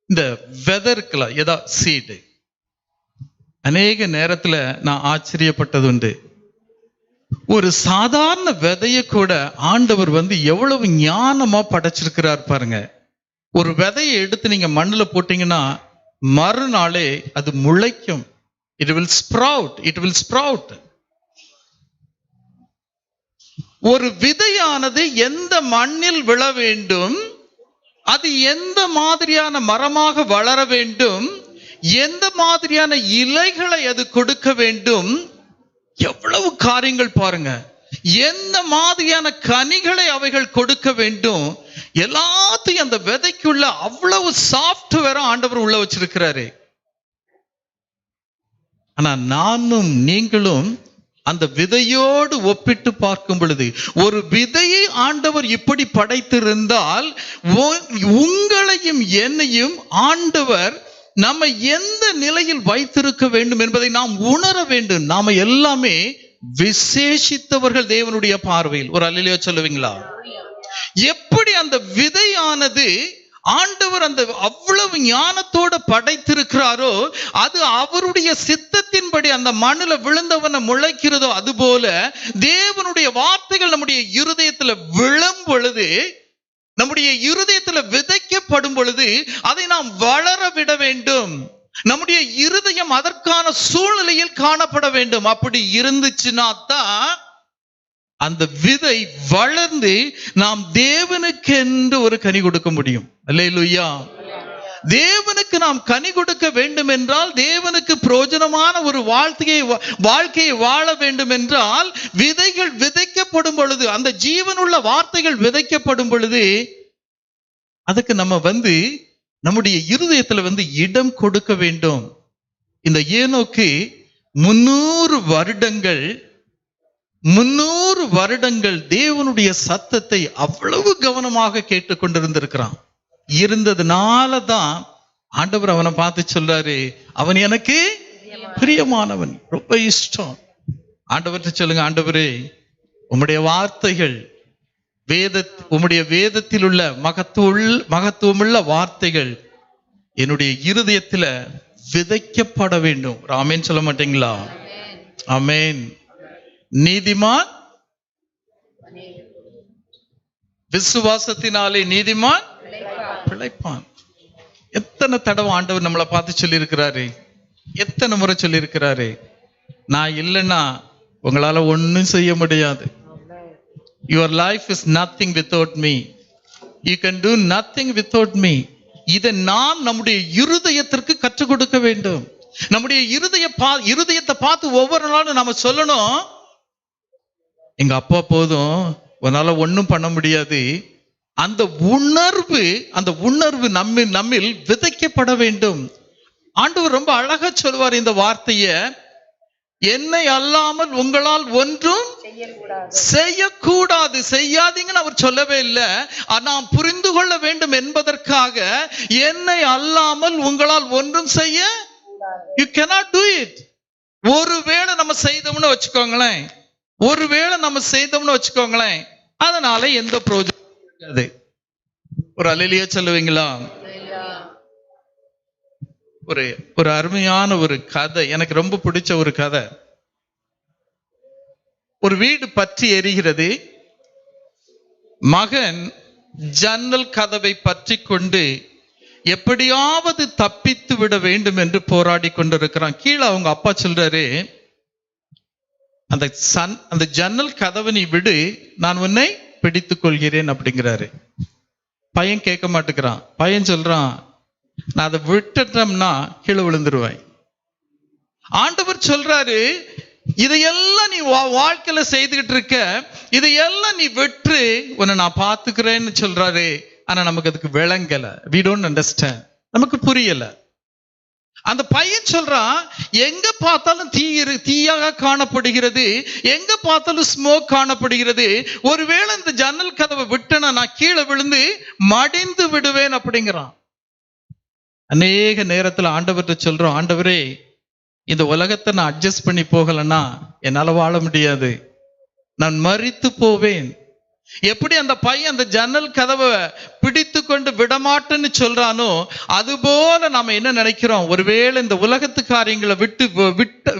இந்த வெதர்க்குல ஏதா சீடு, அநேக நேரத்துல நான் ஆச்சரியப்பட்டது உண்டு. ஒரு சாதாரண விதைய கூட ஆண்டவர் எவ்வளவு ஞானமா படைச்சிருக்கிறார் பாருங்க. ஒரு விதையை எடுத்து நீங்க மண்ணுல போட்டீங்கன்னா மறுநாளே அது முளைக்கும். It will sprout. ஒரு விதையானது எந்த மண்ணில் விழ வேண்டும், அது எந்த மாதிரியான மரமாக வளர வேண்டும், எந்த மாதிரியான இலைகளை அது கொடுக்க வேண்டும், எவ்வளவு காரியங்கள் பாருங்க. எந்த மாதிரியான கனிகளை அவைகள் கொடுக்க வேண்டும், எல்லாத்தையும் அந்த விதைக்குள்ள அவ்வளவு சாஃப்ட்வேரா ஆண்டவர் உள்ள வச்சிருக்கிறாரு. ஆனா நானும் நீங்களும் அந்த விதையோடு ஒப்பிட்டு பார்க்கும் பொழுது, ஒரு விதையை ஆண்டவர் இப்படி படைத்திருந்தால் உங்களையும் என்னையும் ஆண்டவர் நம்ம எந்த நிலையில் வைத்திருக்க வேண்டும் என்பதை நாம் உணர வேண்டும். நாம எல்லாமே விசேஷித்தவர்கள் தேவனுடைய பார்வையில். ஒரு அல்லேலூயா சொல்லுவீங்களா? எப்படி அந்த விதையானது ஆண்டவர் அந்த அவ்வளவு ஞானத்தோட படைத்திருக்கிறாரோ, அது அவருடைய சித்தத்தின்படி அந்த மண்ணுல விழுந்தவன முளைக்கிறதோ, அதுபோல தேவனுடைய வார்த்தைகள் நம்முடைய இருதயத்துல விழும் பொழுது, நம்முடைய இருதயத்துல விதைக்கப்படும் பொழுது அதை நாம் வளர விட வேண்டும். நம்முடைய இருதயம் அதற்கான சூழ்நிலையில் காணப்பட வேண்டும். அப்படி இருந்துச்சுன்னா தான் அந்த விதை வளர்ந்து நாம் தேவனுக்கு என்று ஒரு கனி கொடுக்க முடியும். அல்லேலூயா. தேவனுக்கு நாம் கனி கொடுக்க வேண்டும் என்றால், தேவனுக்கு பிரயோஜனமான ஒரு வாழ்க்கையை வாழ வேண்டும் என்றால், விதைகள் விதைக்கப்படும் பொழுது, அந்த ஜீவனுள்ள வார்த்தைகள் விதைக்கப்படும் பொழுது அதுக்கு நம்ம நம்முடைய இருதயத்துல இடம் கொடுக்க வேண்டும். இந்த ஏனோக்கு 300 வருடங்கள் தேவனுடைய சத்தத்தை அவ்வளவு கவனமாக கேட்டுக்கொண்டிருந்திருக்கிறான். இருந்ததுனாலதான் ஆண்டவர் அவனை பார்த்து சொல்றாரு, அவன் எனக்கு பிரியமானவன், ரொம்ப இஷ்டம். ஆண்டவர்கிட்ட சொல்லுங்க, ஆண்டவரே உம்முடைய வார்த்தைகள் உம்முடைய வேதத்தில் உள்ள மகத்துவமுள்ள வார்த்தைகள் என்னுடைய இருதயத்துல விதைக்கப்பட வேண்டும். ஆமென் சொல்ல மாட்டீங்களா? ஆமென். நீதிமான் விசுவாசத்தினாலே நீதிமான் பிழைப்பான். எத்தனை தடவை ஆண்டவர் நம்மளை பார்த்து சொல்லி இருக்கிறாரு, எத்தனை முறை சொல்லி இருக்கிறாரு, நான் இல்லைன்னா உங்களால ஒன்னும் செய்ய முடியாது. Your life is nothing without me. You can do nothing without me. இதை நாம் நம்முடைய இருதயத்திற்கு கற்றுக் கொடுக்க வேண்டும். நம்முடைய இருதயத்தை பார்த்து ஒவ்வொரு நாளும் நாம சொல்லணும், எங்க அப்பா போதும், உன்னால ஒன்னும் பண்ண முடியாது. அந்த உணர்வு நம்மில் விதைக்கப்பட வேண்டும். ஆண்டவர் ரொம்ப அழகா சொல்வார் இந்த வார்த்தைய, என்னை அல்லாமல் உங்களால் ஒன்றும் செய்யக்கூடாது. செய்யாதீங்கன்னு அவர் சொல்லவே இல்லை. நாம் புரிந்து கொள்ள வேண்டும் என்பதற்காக என்னை அல்லாமல் உங்களால் ஒன்றும் செய்ய you cannot do it. ஒருவேளை நம்ம செய்தோம்னு வச்சுக்கோங்களேன், அதனால எந்த பிரயோஜனம் இருக்காது. ஒரு அல்லேலூயா சொல்லுவீங்களா? ஒரு அருமையான ஒரு கதை, எனக்கு ரொம்ப பிடிச்ச ஒரு கதை. ஒரு வீடு பற்றி எரிகிறது. மகன் ஜன்னல் கதவை பற்றி கொண்டு எப்படியாவது தப்பித்து விட வேண்டும் என்று போராடி கொண்டிருக்கிறான். கீழே அவங்க அப்பா சொல்றாரு, அந்த ஜன்னல் கதவை நீ விடு, நான் உன்னை பிடித்துக் கொள்கிறேன் அப்படிங்கிறாரு. பையன் கேட்க மாட்டேங்கிறான். பையன் சொல்றான், நான் அதை விட்டுட்டோம்னா கீழே விழுந்துருவேன். ஆண்டவர் சொல்றாரு, இதையெல்லாம் நீ வாழ்க்கையில செய்துகிட்டு இருக்க, இதையெல்லாம் நீ வெற்று உன்னை நான் பாத்துக்கிறேன்னு சொல்றாரு. ஆனா நமக்கு அதுக்கு விளங்கல. we don't understand. நமக்கு புரியல. அந்த பையன் சொல்றான், எங்க பார்த்தாலும் தீயாக காணப்படுகிறது, எங்க பார்த்தாலும் ஸ்மோக் காணப்படுகிறது, ஒருவேளை இந்த ஜன்னல் கதவை விட்டனா நான் கீழே விழுந்து மடிந்து விடுவேன் அப்படிங்கிறான். அநேக நேரத்துல ஆண்டவர்கிட்ட சொல்றோம், ஆண்டவரே இந்த உலகத்தை நான் அட்ஜஸ்ட் பண்ணி போகலன்னா என்னால வாழ முடியாது, நான் மரித்து போவேன். எப்படி அந்த பையன் அந்த ஜன்னல் கதவை பிடித்து கொண்டு விடமாட்டேன்னு சொல்றானோ, அது போல நாம என்ன நினைக்கிறோம், ஒருவேளை இந்த உலகத்து காரியங்களை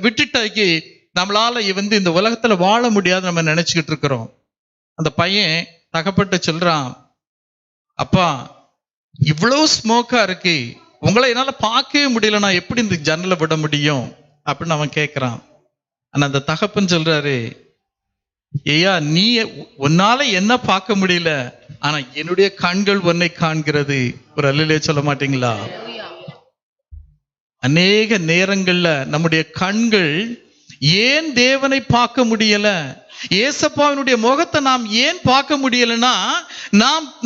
விட்டுட்டாக்கி நம்மளால இந்த உலகத்துல வாழ முடியாது நம்ம நினைச்சுக்கிட்டு இருக்கிறோம். அந்த பையன் தகப்பட்டு சொல்றான், அப்பா இவ்வளவு ஸ்மோக்கா இருக்கு, உங்களை என்னால பார்க்கவே முடியல, நான் எப்படி இந்த ஜன்னலை விட முடியும் அப்படின்னு அவன் கேட்கிறான். ஆனா அந்த தகப்பன் சொல்றாரு, ஐயா நீ உன்னால என்ன பார்க்க முடியல, ஆனா என்னுடைய கண்கள் உன்னை காண்கிறது. ஒரு அல்லேலூயா சொல்ல மாட்டீங்களா? அநேக நேரங்கள்ல நம்முடைய கண்கள் ஏன் தேவனை பார்க்க முடியல, ஏசப்பாவினுடைய முகத்தை நாம் ஏன் பார்க்க முடியலன்னா,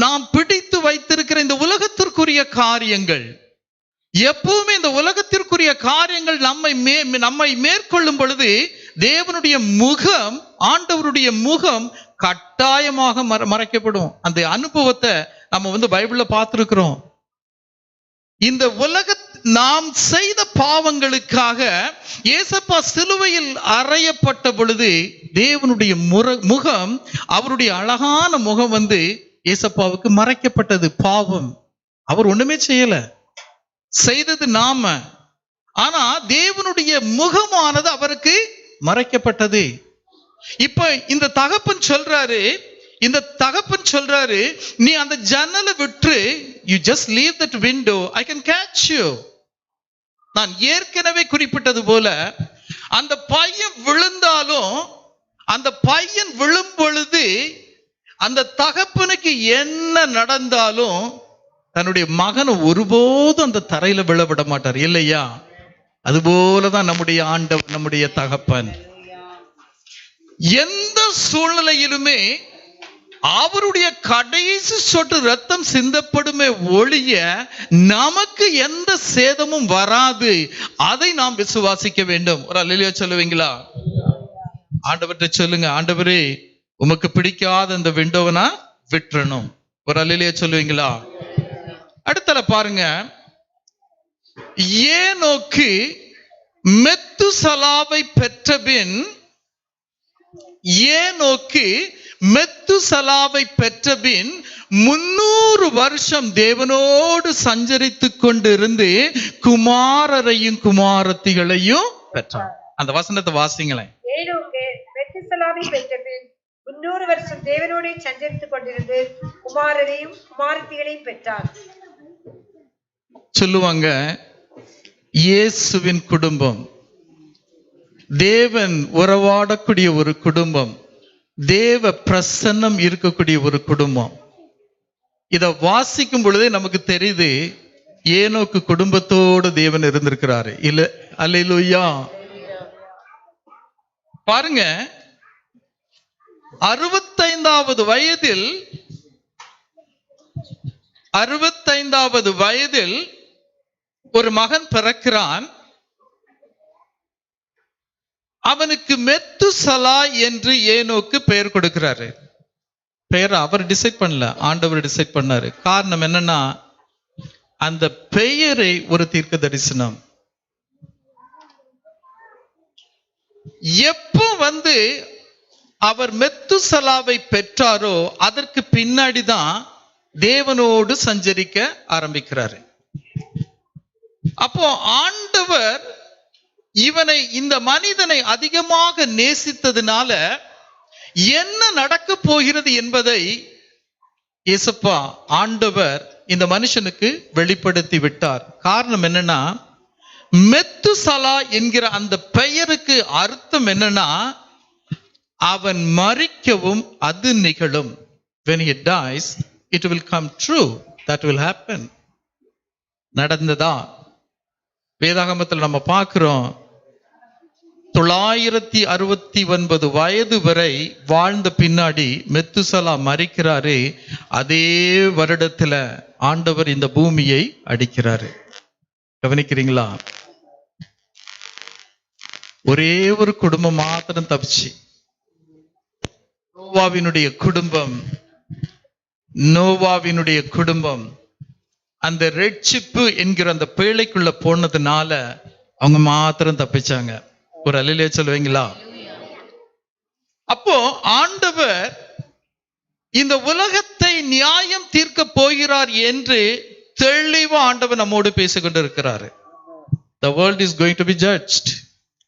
நாம் பிடித்து வைத்திருக்கிற இந்த உலகத்திற்குரிய காரியங்கள், எப்பவுமே இந்த உலகத்திற்குரிய காரியங்கள் நம்மை மேற்கொள்ளும் பொழுது தேவனுடைய முகம், ஆண்டவருடைய முகம் கட்டாயமாக மறைக்கப்படும். அந்த அனுபவத்தை நம்ம பைபிள்ல பார்த்திருக்கிறோம். இந்த நாம் செய்த பாவங்களுக்காக ஏசப்பா சிலுவையில் அறையப்பட்ட பொழுது தேவனுடைய முகம், அவருடைய அழகான முகம் ஏசப்பாவுக்கு மறைக்கப்பட்டது. பாவம் அவர் ஒண்ணுமே செய்யல, செய்தது நாம. ஆனா தேவனுடைய முகமானது அவருக்கு மறைக்கப்பட்டது. இப்ப இந்த தகப்பன் சொல்றாரு, நீ அந்த ஜன்னலை விட்டு, you just leave that window, I can catch you. நான் ஏற்கனவே குறிப்பிட்டது போல, அந்த பையன் விழுந்தாலும், அந்த பையன் விழும் பொழுது அந்த தகப்பனுக்கு என்ன நடந்தாலும் தன்னுடைய மகனை ஒருபோதும் அந்த தரையில விழ மாட்டார், இல்லையா? அதுபோலதான் நம்முடைய ஆண்டவர், நம்முடைய தகப்பன். எந்த சூழ்நிலையிலுமே அவருடைய கடைசி சொட்டு ரத்தம் சிந்தப்படுமே ஒழிய நமக்கு எந்த சேதமும் வராது. அதை நாம் விசுவாசிக்க வேண்டும். ஒரு அல்லேலூயா சொல்லுவீங்களா? ஆண்டவர்கிட்ட சொல்லுங்க, ஆண்டவரே உமக்கு பிடிக்காத இந்த விண்டோவனா விட்டுறணும். ஒரு அல்லேலூயா சொல்லுவீங்களா? அடுத்தல பாருங்க, ஏனோக்கு மெத்துசலாவை பெற்றபின், ஏனோக்கு மெத்துசலாவை பெற்றபின் 300 வருஷம் தேவனோடு சஞ்சரித்துக் கொண்டிருந்து குமாரரையும் குமாரத்திகளையும் பெற்றான். அந்த வசனத்தை வாசிங்களேன். ஏனோக்கு மெத்துசலாவை பெற்றபின் 300 வருஷம் தேவனோடு சஞ்சரித்துக் கொண்டிருந்து குமாரரையும் குமாரத்திகளையும் பெற்றான். சொல்லுவாங்க, இயேசுவின் குடும்பம், தேவன் உறவாடக்கூடிய ஒரு குடும்பம், தேவ பிரசன்னம் இருக்கக்கூடிய ஒரு குடும்பம். இத வாசிக்கும் பொழுதே நமக்கு தெரியுது, ஏனோக்கு குடும்பத்தோடு தேவன் இருந்திருக்கிறாரு. இல்ல, அல்லேலூயா. பாருங்க, 65வது வயதில் ஒரு மகன் பிறக்கிறான். அவனுக்கு மெத்துசலா என்று ஏனோக்கு பெயர் கொடுக்கிறாரு. பெயர் அவர் டிசைட் பண்ணல, ஆண்டவர் டிசைட் பண்ணாரு. காரணம் என்னன்னா, அந்த பெயரை ஒரு தீர்க்க தரிசனம். எப்போ அவர் மெத்துசலாவை பெற்றாரோ அதற்கு பின்னாடிதான் தேவனோடு சஞ்சரிக்க ஆரம்பிக்கிறாரு. அப்போ ஆண்டவர் இந்த மனிதனை அதிகமாக நேசித்ததுனால என்ன நடக்க போகிறது என்பதை இயேசுப்பா ஆண்டவர் இந்த மனுஷனுக்கு வெளிப்படுத்தி விட்டார். காரணம் என்னன்னா, மெத்துசலா என்கிற அந்த பெயருக்கு அர்த்தம் என்னன்னா, அவன் மரிக்கவும் அது நிகழும். When he dies, it will come true. That will happen. நடந்ததா? வேதாகமத்தில் நம்ம பார்க்கிறோம், 969 வயது வரை வாழ்ந்த பின்னாடி மெத்துசலா மரிக்கிறாரு. அதே வருடத்துல ஆண்டவர் இந்த பூமியை அடிக்கிறாரு. கவனிக்கிறீங்களா? ஒரே ஒரு குடும்பம் மாத்திரம் தப்பிச்சு, நோவாவினுடைய குடும்பம் அந்த ரெட்சிப்பு என்கிற அந்த பேழைக்குள்ள போனதுனால அவங்க மாத்திரம் தப்பிச்சாங்க. ஒரு அல்லேலூயா சொல்லுவீங்களா? அப்போ ஆண்டவர் இந்த உலகத்தை நியாயம் தீர்க்க போகிறார் என்று தெளிவா ஆண்டவர் நம்மோடு பேசிக்கொண்டு இருக்கிறாரு. The world is going to be judged.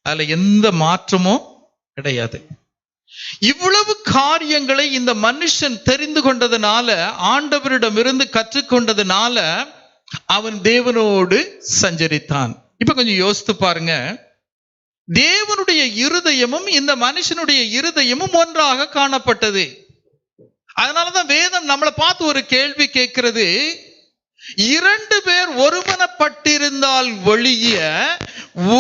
அதுல எந்த மாற்றமும் கிடையாது. இவ்வளவு காரியங்களை இந்த மனுஷன் தெரிந்து கொண்டதுனால, ஆண்டவரிடமிருந்து கற்றுக்கொண்டதுனால அவன் தேவனோடு சஞ்சரித்தான். இப்ப கொஞ்சம் யோசித்து பாருங்க, தேவனுடைய இருதயமும் இந்த மனுஷனுடைய இருதயமும் ஒன்றாக காணப்பட்டது. அதனாலதான் வேதம் நம்மளை பார்த்து ஒரு கேள்வி கேட்கிறது, 2 பேர் ஒருமனப்பட்டிருந்தால் ஒழிய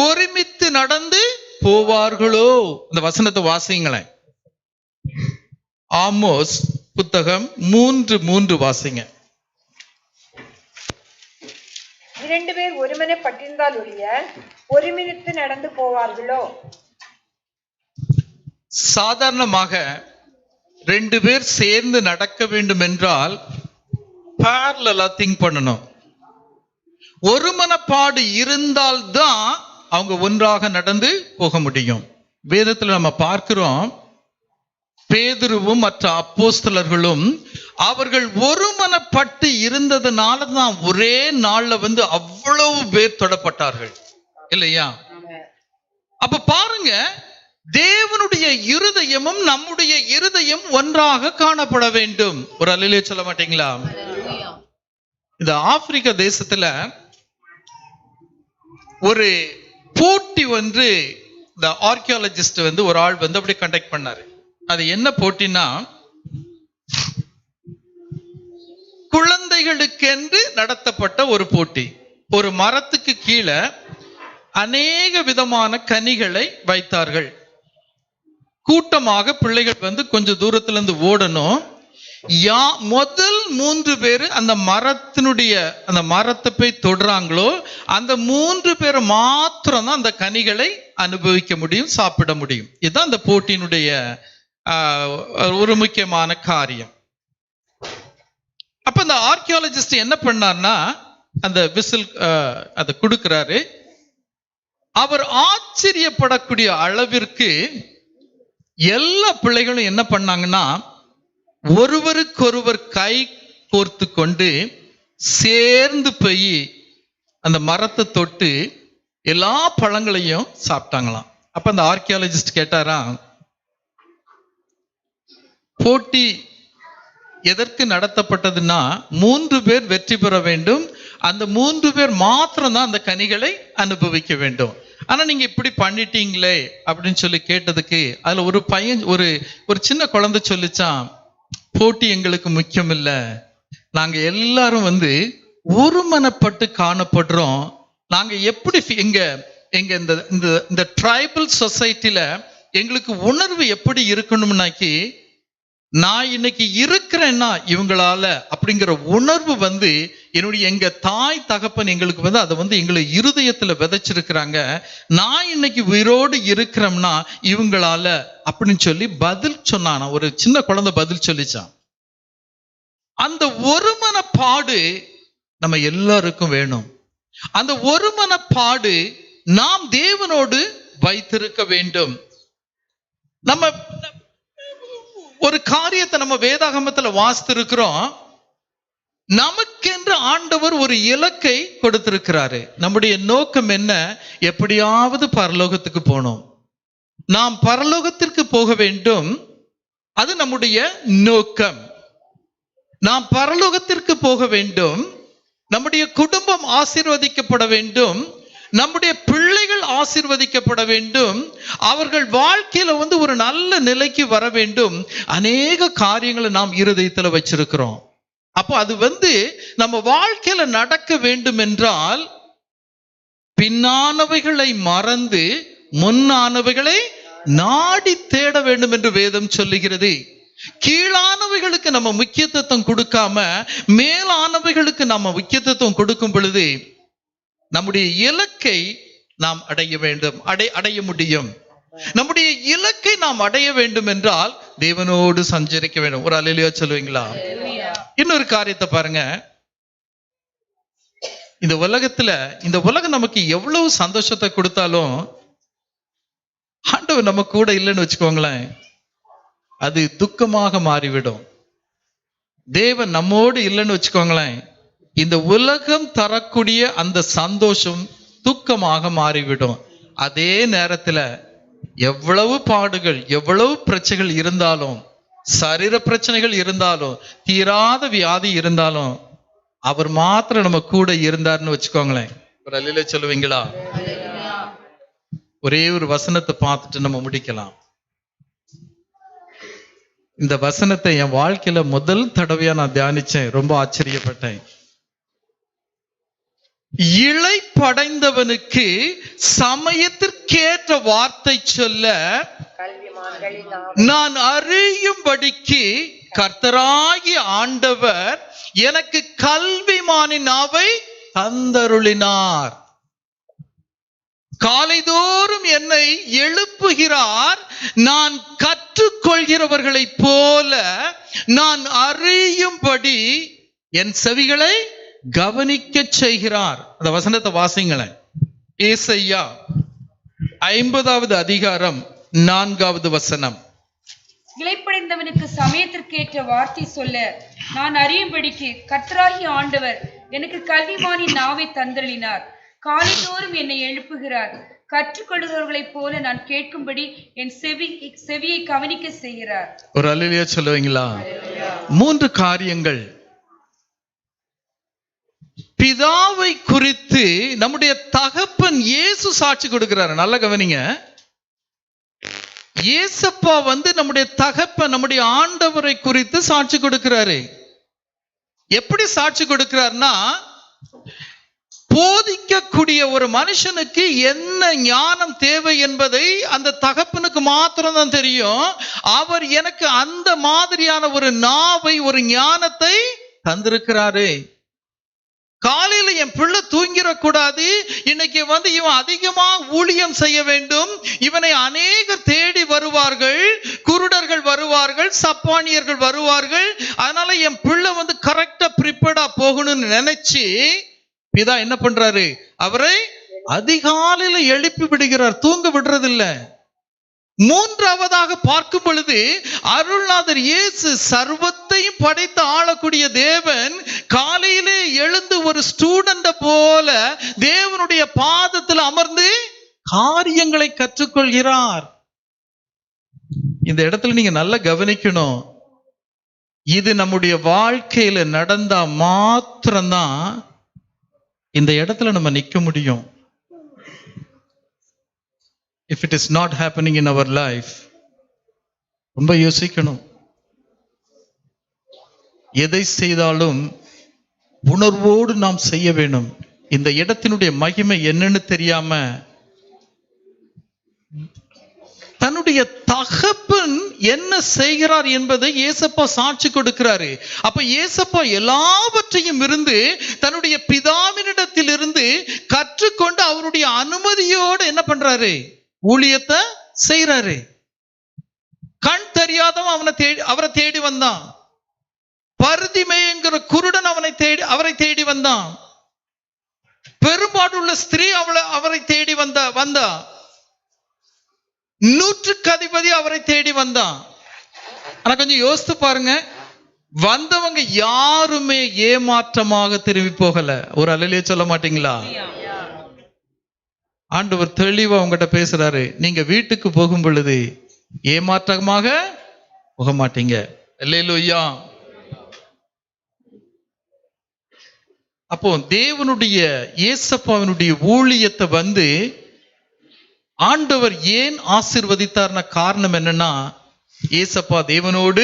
ஒருமித்து நடந்து போவார்களோ? இந்த வசனத்தை வாசிங்களேன். ஆமோஸ் புத்தகம் 3:3 வாசிங்க. 2 பேர் ஒருமனப்பட்டிருந்தால் ஒழிய ஒருமித்து நடந்து போவார்களோ? சாதாரணமாக 2 பேர் சேர்ந்து நடக்க வேண்டும் என்றால் parallel திங்க் பண்ணணும். ஒருமனப்பாடு இருந்தால்தான் அவங்க ஒன்றாக நடந்து போக முடியும். வேதத்துல நம்ம பார்க்கிறோம், பேதுருவும் மற்ற அப்போஸ்தலர்களும் அவர்கள் ஒருமனப்பட்டு இருந்ததுனால தான் ஒரே நாள்ல அவ்வளவு பேர் தொடப்பட்டார்கள், இல்லையா? அப்ப பாருங்க, தேவனுடைய இருதயமும் நம்முடைய இருதயம் ஒன்றாக காணப்பட வேண்டும். ஒரு அல்லேலூயா சொல்ல மாட்டீங்களா? இந்த ஆப்பிரிக்க தேசத்துல ஒரு போட்டி இந்த ஆர்கியாலஜிஸ்ட் ஒரு ஆள் அப்படி கண்டக்ட் பண்ணாரு. அது என்ன போட்டினா, குழந்தைகளுக்கென்று நடத்தப்பட்ட ஒரு போட்டி. ஒரு மரத்துக்கு கீழே அநேக விதமான கனிகளை வைத்தார்கள். கூட்டமாக பிள்ளைகள் கொஞ்சம் தூரத்துல இருந்து ஓடணும். முதல் 3 பேர் அந்த மரத்தை போய் தொடுறாங்களோ அந்த 3 பேர் மாத்திரம் தான் அந்த கனிகளை அனுபவிக்க முடியும், சாப்பிட முடியும். இதுதான் அந்த போட்டியினுடைய ஒரு முக்கியமான காரியம். அப்ப இந்த ஆர்கியாலஜிஸ்ட் என்ன பண்ணார்னா, அந்த விசில் அதை கொடுக்கிறாரு. அவர் ஆச்சரியப்படக்கூடிய அளவிற்கு எல்லா பிள்ளைகளும் என்ன பண்ணாங்கன்னா, ஒருவருக்கொருவர் கை கோர்த்து கொண்டு சேர்ந்து போய் அந்த மரத்தை தொட்டு எல்லா பழங்களையும் சாப்பிட்டாங்களாம். அப்ப அந்த ஆர்கியாலஜிஸ்ட் கேட்டாரா, போட்டி எதற்கு நடத்தப்பட்டதுன்னா 3 பேர் வெற்றி பெற வேண்டும், அந்த 3 பேர் மாத்திரம் தான் அந்த கனிகளை அனுபவிக்க வேண்டும். ஆனா நீங்க இப்படி பண்ணிட்டீங்களே அப்படின்னு சொல்லி கேட்டதுக்கு அதுல ஒரு பையன் ஒரு சின்ன குழந்தை சொல்லிச்சான், போட்டி எங்களுக்கு முக்கியம் இல்ல, நாங்க எல்லாரும் ஒருமனப்பட்டு காணப்படுறோம். நாங்க எப்படி எங்க இந்த ட்ரைபல் சொசைட்டில எங்களுக்கு உணர்வு எப்படி இருக்கணும்னாக்கி, நான் இன்னைக்கு இருக்கிறேன்னா இவங்களால அப்படிங்கிற உணர்வு என்னுடைய எங்க தாய் தகப்பன் எங்களுக்கு அதை எங்களை இருதயத்துல விதைச்சிருக்கிறாங்க. நான் இன்னைக்கு உயிரோடு இருக்கிறோம்னா இவங்களால அப்படின்னு சொல்லி பதில் சொன்னானா. ஒரு சின்ன குழந்தை பதில் சொல்லிச்சான். அந்த ஒருமனப்பாடு நம்ம எல்லாருக்கும் வேணும். அந்த ஒருமனப்பாடு நாம் தேவனோடு வைத்திருக்க வேண்டும். நம்ம ஒரு காரியத்தை நம்ம வேதாகமத்துல வாசித்திருக்கிறோம். நமக்கென்று ஆண்டவர் ஒரு இலக்கை கொடுத்திருக்கிறாரு. நம்முடைய நோக்கம் என்ன? எப்படியாவது பரலோகத்துக்கு போகணும். நாம் பரலோகத்திற்கு போக வேண்டும், அது நம்முடைய நோக்கம். நாம் பரலோகத்திற்கு போக வேண்டும், நம்முடைய குடும்பம் ஆசீர்வதிக்கப்பட வேண்டும், நம்முடைய பிள்ளைகள் ஆசீர்வதிக்கப்பட வேண்டும், அவர்கள் வாழ்க்கையில ஒரு நல்ல நிலைக்கு வர வேண்டும். அநேக காரியங்களை நாம் இருதயத்துல வச்சிருக்கிறோம். அப்போ அது நம்ம வாழ்க்கையில நடக்க வேண்டும் என்றால் பின்னானவைகளை மறந்து முன்னானவைகளை நாடி தேட வேண்டும் என்று வேதம் சொல்லுகிறது. கீழானவைகளுக்கு நம்ம முக்கியத்துவம் கொடுக்காம மேலானவைகளுக்கு நம்ம முக்கியத்துவம் கொடுக்கும் பொழுது நம்முடைய இலக்கை நாம் அடைய முடியும். நம்முடைய இலக்கை நாம் அடைய வேண்டும் என்றால் தேவனோடு சஞ்சரிக்க வேண்டும். ஒரு அல்லேலூயா சொல்லுவீங்களா? இன்னொரு காரியத்தை பாருங்க. இந்த உலகம் நமக்கு எவ்வளவு சந்தோஷத்தை கொடுத்தாலும் ஆண்டவர் நம்ம கூட இல்லைன்னு வச்சுக்கோங்களேன், அது துக்கமாக மாறிவிடும். தேவன் நம்மோடு இல்லைன்னு வச்சுக்கோங்களேன், இந்த உலகம் தரக்கூடிய அந்த சந்தோஷம் துக்கமாக மாறிவிடும். அதே நேரத்துல எவ்வளவு பாடுகள் எவ்வளவு பிரச்சனைகள் இருந்தாலும், சரீர பிரச்சனைகள் இருந்தாலும், தீராத வியாதி இருந்தாலும், அவர் மாத்திரம் நம்ம கூட இருந்தாருன்னு வச்சுக்கோங்களேன். ஒரு அல்லேலூயா சொல்லுவீங்களா? ஒரே ஒரு வசனத்தை பார்த்துட்டு நம்ம முடிக்கலாம். இந்த வசனத்தை என் வாழ்க்கையில முதல் தடவையா நான் தியானிச்சேன், ரொம்ப ஆச்சரியப்பட்டேன். இளைப்படைந்தவனுக்கு சமயத்திற்கேற்ற வார்த்தை சொல்ல நான் அறியும்படிக்கு கர்த்தராகிய ஆண்டவர் எனக்கு கல்விமானின் நாவை தந்தருளினார். காலைதோறும் என்னை எழுப்புகிறார். நான் கற்றுக்கொள்கிறவர்களை போல நான் அறியும்படி என் செவிகளை கவனிக்க செய்கிறார். அந்த வசனத்தை வாசிங்களேன். ஏசாயா 50வது அதிகாரம் 4வது வசனம். இளைப்படைந்தவனுக்கு சமயத்திற்கேற்ற வார்த்தை சொல்ல நான் அறியும்படிக்கு கர்த்தராகிய ஆண்டவர் எனக்கு கல்விமானின் நாவை தந்தருளினார். காலைதோறும் என்னை எழுப்புகிறார். கற்றுக்கொள்கிறவர்களைப் போல நான் கேட்கும்படி என் செவியை கவனிக்க செய்கிறார். ஒரு அல்லேலூயா சொல்லுவீங்களா? 3 காரியங்கள். பிதாவை குறித்து நம்முடைய தகப்பன் இயேசு சாட்சி கொடுக்கிறார். நல்ல கவனிங்க. இயேசப்பா நம்முடைய தகப்பன் நம்முடைய ஆண்டவரை குறித்து சாட்சி கொடுக்கிறாரு. எப்படி சாட்சி கொடுக்கிறார்னா, போதிக்கக்கூடிய ஒரு மனுஷனுக்கு என்ன ஞானம் தேவை என்பதை அந்த தகப்பனுக்கு மாத்திரம் தான் தெரியும். அவர் எனக்கு அந்த மாதிரியான ஒரு நாவை, ஒரு ஞானத்தை தந்திருக்கிறாரு. காலையில என் பிள்ளை தூங்கிடக்கூடாது, இன்னைக்கு இவன் அதிகமா ஊழியம் செய்ய வேண்டும், இவனை அநேகர் தேடி வருவார்கள், குருடர்கள் வருவார்கள், சப்பானியர்கள் வருவார்கள், அதனால என் பிள்ளை கரெக்டா ப்ரிப்பேர்டா போகணும்னு நினைச்சு பிதா என்ன பண்றாரு, அவரை அதிகாலையில எழுப்பி விடுகிறார், தூங்க விடுறதில்ல. மூன்றாவதாக பார்க்கும் பொழுது அருள்நாதர் இயேசு சர்வத்தையும் படைத்து ஆளக்கூடிய தேவன் காலையிலே எழுந்து ஒரு ஸ்டூடெண்ட போல தேவனுடைய பாதத்தில் அமர்ந்து காரியங்களை கற்றுக்கொள்கிறார். இந்த இடத்துல நீங்க நல்லா கவனிக்கணும். இது நம்முடைய வாழ்க்கையில நடந்தா மாத்திரம்தான் இந்த இடத்துல நம்ம நிக்க முடியும். If it is not happening in our life, ரொம்ப யோசிக்கணும். எதை செய்தாலும் உணர்வோடு நாம் செய்ய வேண்டும். இந்த இடத்தினுடைய மகிமை என்னன்னு தெரியாம தன்னுடைய தகப்பன் என்ன செய்கிறார் என்பதை ஏசப்பா சாட்சி கொடுக்கிறாரு. அப்ப ஏசப்பா எல்லாவற்றையும் இருந்து தன்னுடைய பிதாவினிடத்தில் இருந்து கற்றுக்கொண்டு அவருடைய அனுமதியோடு என்ன பண்றாரு, ஊழியத்தை செய்யறாரு. கண் தெரியாதவன் அவரை தேடி வந்தான். பருதிமேங்கிற குருடன் அவரை தேடி வந்தான். பெரும்பாடுள்ள ஸ்திரீ அவரை தேடி வந்தா. நூற்றுக்கு அதிபதி அவரை தேடி வந்தான். ஆனா கொஞ்சம் யோசித்து பாருங்க, வந்தவங்க யாருமே ஏமாற்றமாக திரும்பி போகல. ஒரு அல்லேலூயா சொல்ல மாட்டீங்களா? ஆண்டவர் தெளிவா உங்ககிட்ட பேசுறாரு, நீங்க வீட்டுக்கு போகும் பொழுது ஏமாற்றமாக போக மாட்டீங்க. அல்லேலூயா. அப்போ தேவனுடைய இயேசப்பாவினுடைய ஊழியத்தை ஆண்டவர் ஏன் ஆசீர்வதித்தார்னா காரணம் என்னன்னா, இயேசப்பா தேவனோடு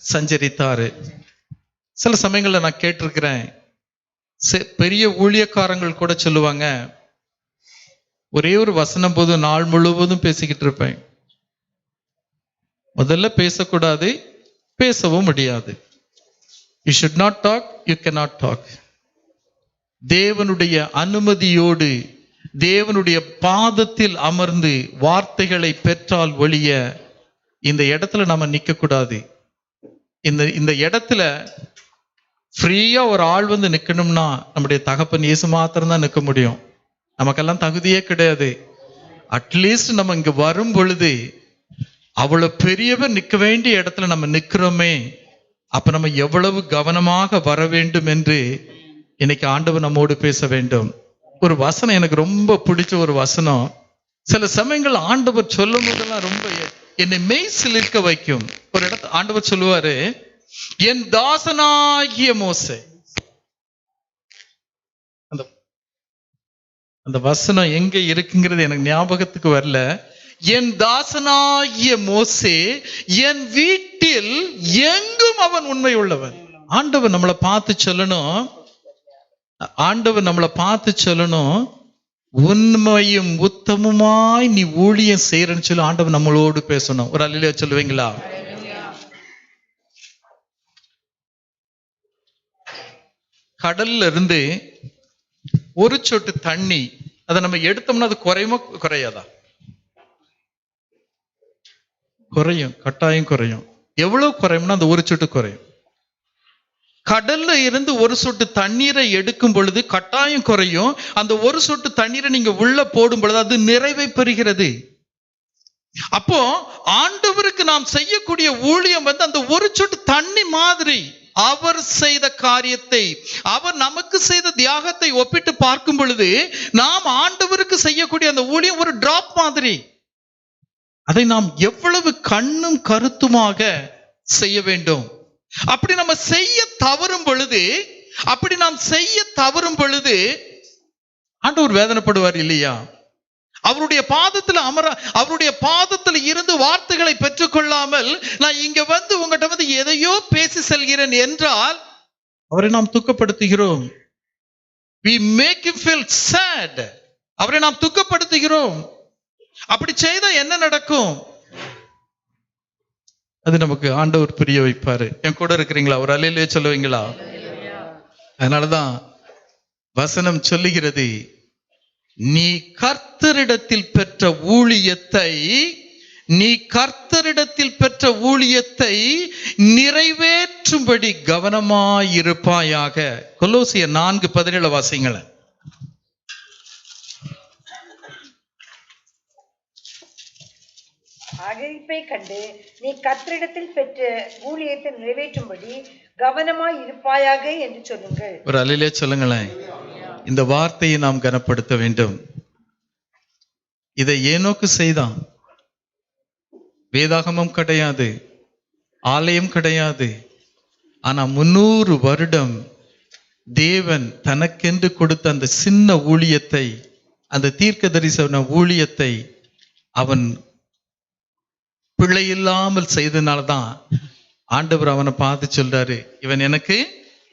சஞ்சரித்தாரு. சில சமயங்கள்ல நான் கேட்டிருக்கிறேன், பெரிய ஊழியக்காரங்கள் கூட சொல்லுவாங்க, ஒரே ஒரு வசனம் போது நாள் முழுவதும் பேசிக்கிட்டு இருப்பேன். முதல்ல பேசக்கூடாது, பேசவும் முடியாது. You should not talk, you cannot talk. தேவனுடைய அனுமதியோடு தேவனுடைய பாதத்தில் அமர்ந்து வார்த்தைகளை பெற்றால் ஒழிய இந்த இடத்துல நம்ம நிக்க கூடாது. இந்த இடத்துல ஃப்ரீயா ஒரு ஆள் நிக்கணும்னா நம்முடைய தகப்பன் இயேசு மாத்திரம் தான் நிற்க முடியும். நமக்கெல்லாம் தகுதியே கிடையாது. அட்லீஸ்ட் நம்ம இங்க வரும் பொழுது அவ்வளவு பெரியவர் நிற்க வேண்டிய இடத்துல நம்ம நிக்கிறோமே, அப்ப நம்ம எவ்வளவு கவனமாக வர வேண்டும் என்று இன்னைக்கு ஆண்டவர் நம்மோடு பேச வேண்டும். ஒரு வசனம் எனக்கு ரொம்ப பிடிச்ச ஒரு வசனம். சில சமயங்கள் ஆண்டவர் சொல்லும் போதெல்லாம் ரொம்ப என்னை மெய் சிலிர்க்க வைக்கும். ஒரு இடத்துல ஆண்டவர் சொல்லுவாரு, என் தாசனாகிய மோசே. அந்த வசனம் எங்க இருக்குங்கிறது எனக்கு ஞாபகத்துக்கு வரல. என் தாசனாகிய மோசே என் வீட்டில் எங்கும் அவன் உண்மை உள்ளவன். ஆண்டவர் நம்மளை பார்த்து சொல்லணும், உண்மையும் உத்தமமாய் நீ ஊழியம் செய்யறன்னு சொல்லி ஆண்டவர் நம்மளோடு பேசணும். ஒரு அல்லேலூயா சொல்லுவீங்களா? கடல்ல இருந்து ஒரு சொட்டு தண்ணி அதை நம்ம எடுத்தோம்னா அது குறையுமா குறையாதா? குறையும், கட்டாயம் குறையும். எவ்வளவு குறையும்னா அந்த ஒரு சொட்டு குறையும். கடல்ல இருந்து ஒரு சொட்டு தண்ணீரை எடுக்கும் பொழுது கட்டாயம் குறையும். அந்த ஒரு சொட்டு தண்ணீரை நீங்க உள்ள போடும் பொழுது அது நிறைவை பெறுகிறது. அப்போ ஆண்டவருக்கு நாம் செய்யக்கூடிய ஊழியம் அந்த ஒரு சொட்டு தண்ணி மாதிரி. அவர் செய்த காரியத்தை, அவர் நமக்கு செய்த தியாகத்தை ஒப்பிட்டு பார்க்கும் பொழுது நாம் ஆண்டவருக்கு செய்யக்கூடிய அந்த ஊழியம் ஒரு டிராப் மாதிரி. அதை நாம் எவ்வளவு கண்ணும் கருத்துமாக செய்ய வேண்டும். அப்படி நம்ம செய்ய தவறும் பொழுது ஆண்டவர் வேதனைப்படுவார் இல்லையா? அவருடைய பாதத்தில் இருந்து வார்த்தைகளை பெற்றுக்கொள்ளாமல் நான் இங்க உங்ககிட்ட எதையோ பேசி செல்கிறேன் என்றால் அவரை நாம் துக்கப்படுத்துகிறோம். we make him feel sad. அவரை நாம் துக்கப்படுத்துகிறோம். அப்படி செய்தா என்ன நடக்கும்? அது நமக்கு ஆண்டவர் புரிய வைப்பாரு. என் கூட இருக்கிறீங்களா? ஒரு அல்லேலூயா சொல்லுவீங்களா? அதனாலதான் வசனம் சொல்லுகிறது, நீ கர்த்தரிடத்தில் பெற்ற ஊழியத்தை நிறைவேற்றும்படி கவனமாயிருப்பாயாக. கொலோசியர் 4:17 வாசிங்களேன். அகிரிப்பை கண்டு நீ கர்த்தரிடத்தில் பெற்ற ஊழியத்தை நிறைவேற்றும்படி கவனமாய் இருப்பாயாக என்று சொல்லுங்கள். ஒரு அல்லேலூயா சொல்லுங்களேன். இந்த வார்த்தையை நாம் கனப்படுத்த வேண்டும். இதை ஏனோக்கு செய்தான். வேதாகமம் கிடையாது, ஆலயம் கிடையாது. ஆனா 300 வருடம் தேவன் தனக்கென்று கொடுத்த அந்த சின்ன ஊழியத்தை, அந்த தீர்க்க தரிசன ஊழியத்தை அவன் பிழை இல்லாமல் செய்தனால்தான் ஆண்டவர் அவனை பார்த்து சொல்றாரு, இவன் எனக்கு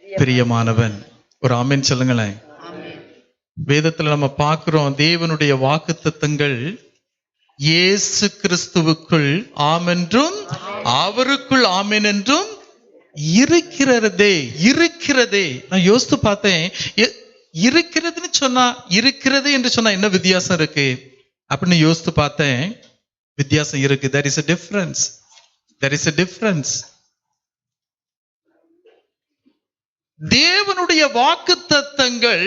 பிரியமானவன். ஒரு ஆமென் சொல்லுங்களேன். வேதத்துல நம்ம பார்க்கிறோம், தேவனுடைய வாக்குத்தத்தங்கள் இயேசு கிறிஸ்துவுக்குள் ஆம் என்றும் அவருக்குள் ஆமென் என்றும் இருக்கிறதே. நான் யோசித்து பார்த்தேன், இருக்கிறதுன்னு சொன்னா, இருக்கிறது என்று சொன்னா என்ன வித்தியாசம் இருக்கு அப்படின்னு யோசித்து பார்த்தேன். வித்தியாசம் இருக்கு. there is a difference. தேவனுடைய வாக்குத்தத்தங்கள்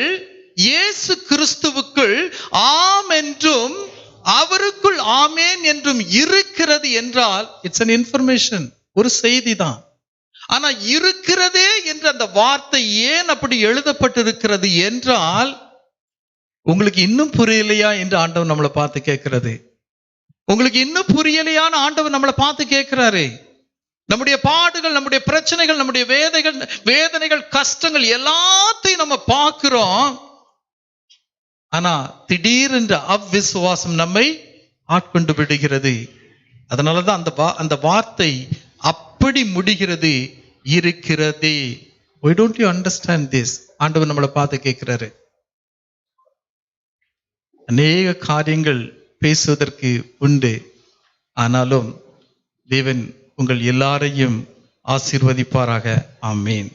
இயேசு கிறிஸ்துவுக்குள் ஆம் என்றும் அவருக்குள் ஆமேன் என்றும் இருக்கிறது என்றால் இட்ஸ் an information, ஒரு செய்தி தான். ஆனா இருக்கிறதே என்ற அந்த வார்த்தை ஏன் அப்படி எழுதப்பட்டிருக்கிறது என்றால், உங்களுக்கு இன்னும் புரியலையா என்று ஆண்டவர் நம்மளை பார்த்து கேட்கிறது. உங்களுக்கு இன்னும் புரியலையான ஆண்டவர் நம்மளை பார்த்து கேட்கிறாரு. நம்முடைய பாடுகள், நம்முடைய பிரச்சனைகள், நம்முடைய வேதனைகள், கஷ்டங்கள் எல்லாத்தையும் நம்ம பார்க்கிறோம். ஆனா திடீரென்று அவ்விசுவாசம் நம்மை ஆட்கொண்டு விடுகிறது. அதனாலதான் அந்த வார்த்தை அப்படி முடிகிறது, இருக்கிறதே. Why don't you understand this? ஆண்டவர் நம்மளை பார்த்து கேட்கிறாரு. அநேக காரியங்கள் பேசுவதற்கு உண்டு. ஆனாலும் தேவன் உங்கள் எல்லாரையும் ஆசீர்வதிப்பாராக. ஆமேன்.